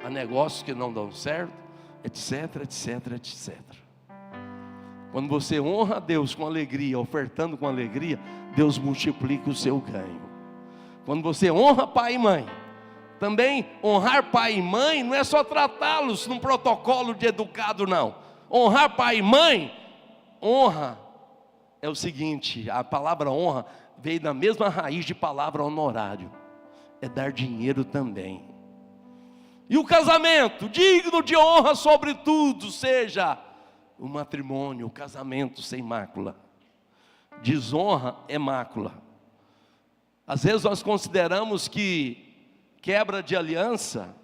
Há negócios que não dão certo, etc, etc, etc. Quando você honra a Deus com alegria, ofertando com alegria, Deus multiplica o seu ganho. Quando você honra pai e mãe, também honrar pai e mãe não é só tratá-los num protocolo de educado, não. Honrar pai e mãe, honra é o seguinte: a palavra honra veio da mesma raiz de palavra honorário, é dar dinheiro também. E o casamento, digno de honra sobretudo, seja o matrimônio, o casamento sem mácula. Desonra é mácula. Às vezes nós consideramos que quebra de aliança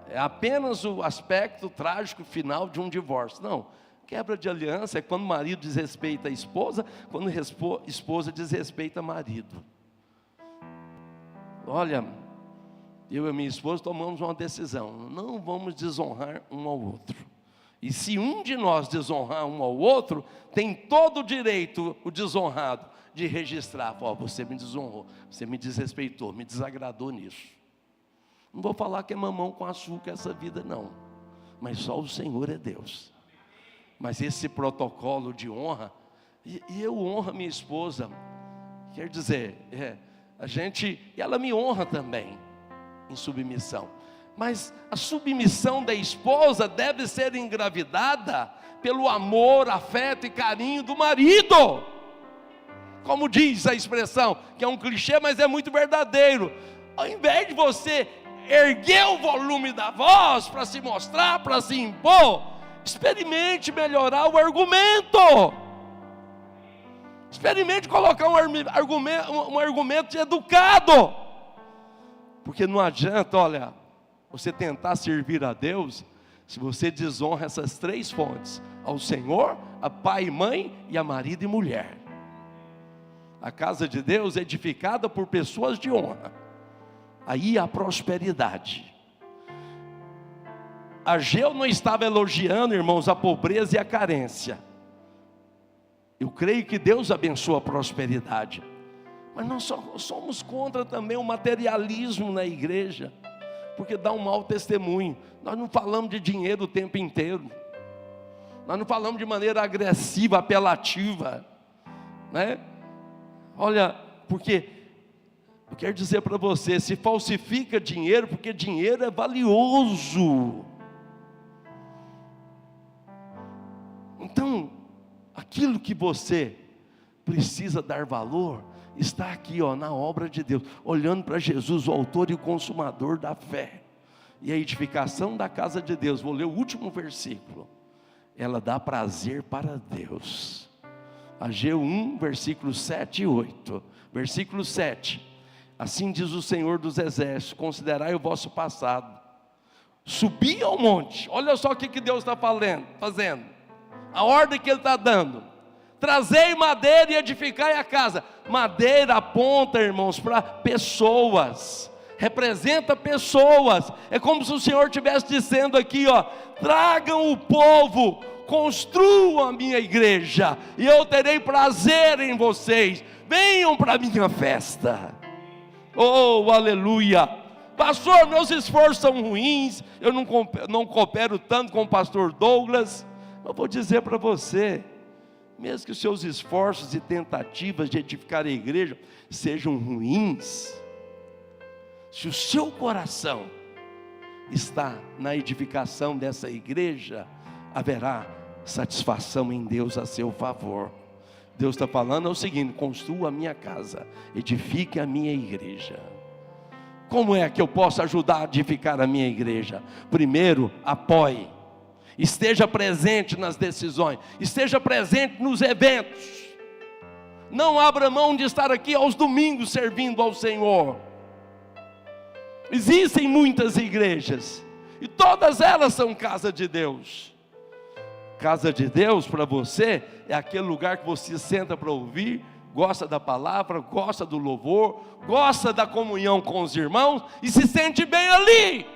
é apenas o aspecto trágico final de um divórcio. Não, quebra de aliança é quando o marido desrespeita a esposa, quando a esposa desrespeita o marido. Olha, eu e a minha esposa tomamos uma decisão: não vamos desonrar um ao outro. E se um de nós desonrar um ao outro, tem todo o direito, o desonrado, de registrar: você me desonrou, você me desrespeitou, me desagradou nisso. Não vou falar que é mamão com açúcar essa vida não, mas só o Senhor é Deus. Mas esse protocolo de honra, e eu honro a minha esposa, quer dizer, e ela me honra também, em submissão. Mas a submissão da esposa deve ser engravidada pelo amor, afeto e carinho do marido. Como diz a expressão, que é um clichê, mas é muito verdadeiro. Ao invés de você erguer o volume da voz para se mostrar, para se impor, experimente melhorar o argumento. Experimente colocar um argumento educado. Porque não adianta, olha, você tentar servir a Deus, se você desonra essas três fontes: ao Senhor, a pai e mãe, e a marido e mulher. A casa de Deus é edificada por pessoas de honra. Aí há prosperidade. Ageu não estava elogiando, irmãos, a pobreza e a carência. Eu creio que Deus abençoa a prosperidade, mas nós somos contra também o materialismo na igreja, porque dá um mau testemunho. Nós não falamos de dinheiro o tempo inteiro, nós não falamos de maneira agressiva, apelativa, né? Olha, porque eu quero dizer para você, se falsifica dinheiro, porque dinheiro é valioso. Então, aquilo que você precisa dar valor, está aqui, na obra de Deus, olhando para Jesus, o autor e o consumador da fé. E a edificação da casa de Deus, vou ler o último versículo, ela dá prazer para Deus. Ageu 1, versículos 7 e 8. Versículo 7: assim diz o Senhor dos Exércitos: considerai o vosso passado, subi ao monte. Olha só o que Deus está fazendo, a ordem que Ele está dando: trazei madeira e edificai a casa. Madeira aponta, irmãos, para pessoas, representa pessoas. É como se o Senhor estivesse dizendo aqui, tragam o povo, construam a minha igreja, e eu terei prazer em vocês. Venham para a minha festa. Oh, aleluia. Pastor, meus esforços são ruins, eu não coopero tanto com o pastor Douglas. Eu vou dizer para você, mesmo que os seus esforços e tentativas de edificar a igreja sejam ruins, se o seu coração está na edificação dessa igreja, haverá satisfação em Deus a seu favor. Deus está falando é o seguinte: construa a minha casa, edifique a minha igreja. Como é que eu posso ajudar a edificar a minha igreja? Primeiro, apoie. Esteja presente nas decisões, esteja presente nos eventos. Não abra mão de estar aqui aos domingos servindo ao Senhor. Existem muitas igrejas, e todas elas são casa de Deus. Casa de Deus para você é aquele lugar que você senta para ouvir, gosta da palavra, gosta do louvor, gosta da comunhão com os irmãos e se sente bem ali.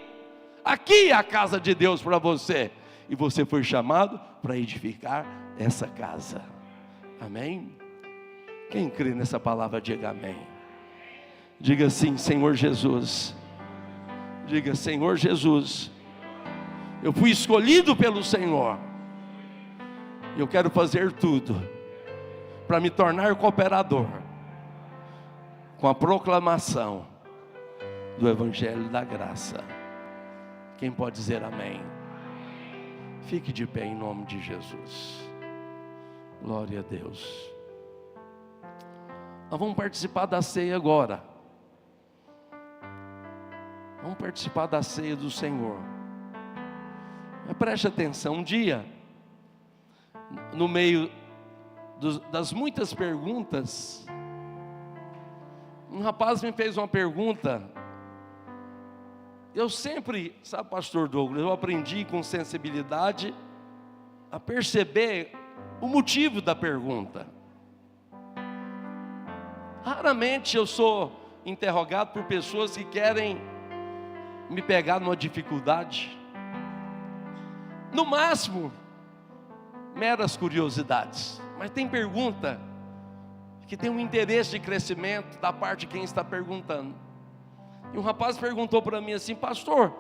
Aqui é a casa de Deus para você, e você foi chamado para edificar essa casa. Amém? Quem crê nessa palavra, diga amém. Diga assim: Senhor Jesus. Diga: Senhor Jesus, eu fui escolhido pelo Senhor, eu quero fazer tudo para me tornar cooperador com a proclamação do Evangelho da Graça. Quem pode dizer amém? Fique de pé em nome de Jesus. Glória a Deus. Nós vamos participar da ceia agora. Vamos participar da ceia do Senhor. Mas preste atenção, um dia, no meio das muitas perguntas, um rapaz me fez uma pergunta. Eu sempre, sabe, pastor Douglas, eu aprendi com sensibilidade a perceber o motivo da pergunta. Raramente eu sou interrogado por pessoas que querem me pegar numa dificuldade. No máximo, meras curiosidades. Mas tem pergunta que tem um interesse de crescimento da parte de quem está perguntando. E um rapaz perguntou para mim assim: pastor,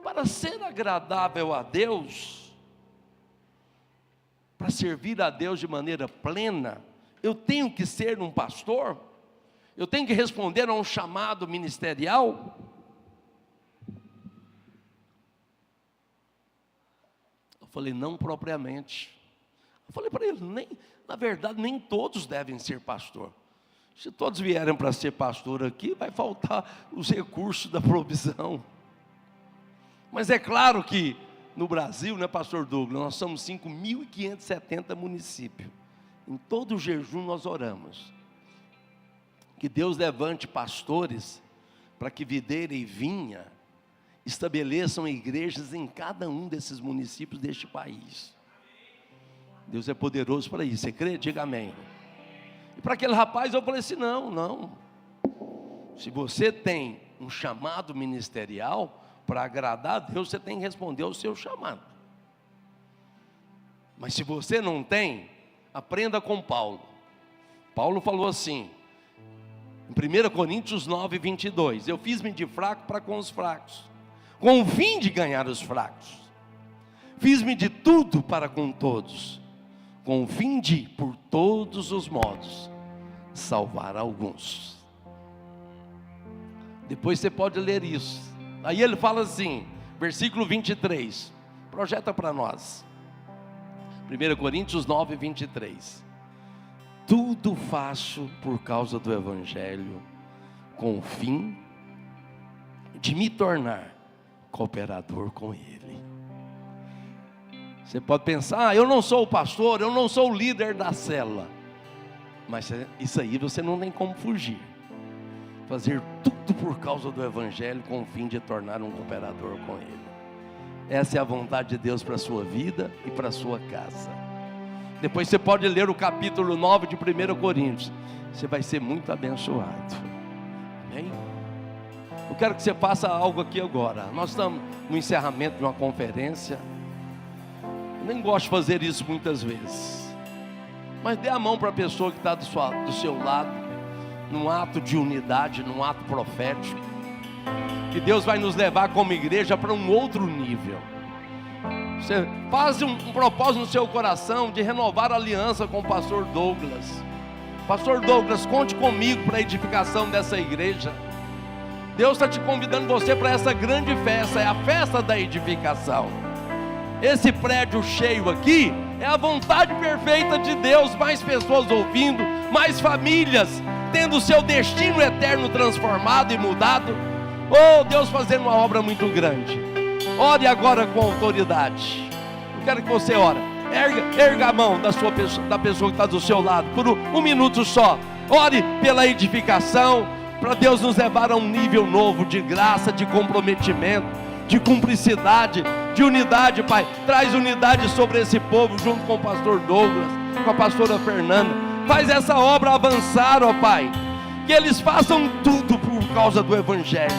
para ser agradável a Deus, para servir a Deus de maneira plena, eu tenho que ser um pastor? Eu tenho que responder a um chamado ministerial? Eu falei: não propriamente. Eu falei para ele: na verdade, nem todos devem ser pastor. Se todos vierem para ser pastor aqui, vai faltar os recursos da provisão. Mas é claro que no Brasil, né, pastor Douglas, nós somos 5.570 municípios. Em todo jejum nós oramos que Deus levante pastores para que videira e vinha estabeleçam igrejas em cada um desses municípios deste país. Deus é poderoso para isso. Você crê? Diga amém. E para aquele rapaz eu falei assim: não. Se você tem um chamado ministerial, para agradar a Deus, você tem que responder ao seu chamado. Mas se você não tem, aprenda com Paulo. Paulo falou assim, em 1 Coríntios 9, 22: eu fiz-me de fraco para com os fracos, com o fim de ganhar os fracos. Fiz-me de tudo para com todos, com o fim de, por todos os modos, salvar alguns. Depois você pode ler isso. Aí ele fala assim, versículo 23, projeta para nós. 1 Coríntios 9, 23. Tudo faço por causa do Evangelho, com o fim de me tornar cooperador com Ele. Você pode pensar, eu não sou o pastor, eu não sou o líder da célula. Mas isso aí você não tem como fugir. Fazer tudo por causa do Evangelho, com o fim de tornar um cooperador com Ele. Essa é a vontade de Deus para a sua vida e para a sua casa. Depois você pode ler o capítulo 9 de 1 Coríntios. Você vai ser muito abençoado. Amém? Eu quero que você faça algo aqui agora. Nós estamos no encerramento de uma conferência. Eu nem gosto de fazer isso muitas vezes. Mas dê a mão para a pessoa que está do seu lado, num ato de unidade, num ato profético, que Deus vai nos levar como igreja para um outro nível. Você faz um propósito no seu coração de renovar a aliança com o pastor Douglas. Pastor Douglas, conte comigo para a edificação dessa igreja. Deus está te convidando você para essa grande festa, é a festa da edificação. Esse prédio cheio aqui é a vontade perfeita de Deus, mais pessoas ouvindo, mais famílias tendo o seu destino eterno transformado e mudado. Oh, Deus fazendo uma obra muito grande. Ore agora com autoridade. Eu quero que você ore. Erga a mão da pessoa que está do seu lado por um minuto só. Ore pela edificação, para Deus nos levar a um nível novo de graça, de comprometimento, de cumplicidade, de unidade, Pai. Traz unidade sobre esse povo, junto com o pastor Douglas, com a pastora Fernanda. Faz essa obra avançar, ó Pai. Que eles façam tudo por causa do Evangelho,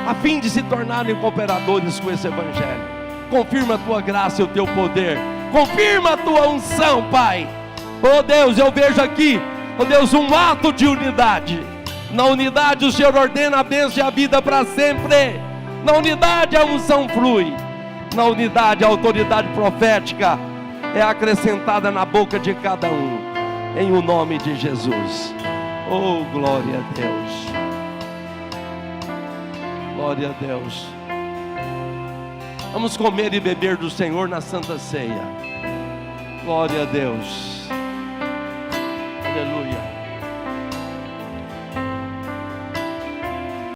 a fim de se tornarem cooperadores com esse Evangelho. Confirma a tua graça e o teu poder. Confirma a tua unção, Pai. Oh Deus, eu vejo aqui, oh Deus, um ato de unidade. Na unidade o Senhor ordena a bênção e a vida para sempre. Na unidade a unção flui. Na unidade a autoridade profética é acrescentada na boca de cada um. Em o nome de Jesus. Oh, glória a Deus. Glória a Deus. Vamos comer e beber do Senhor na Santa Ceia. Glória a Deus.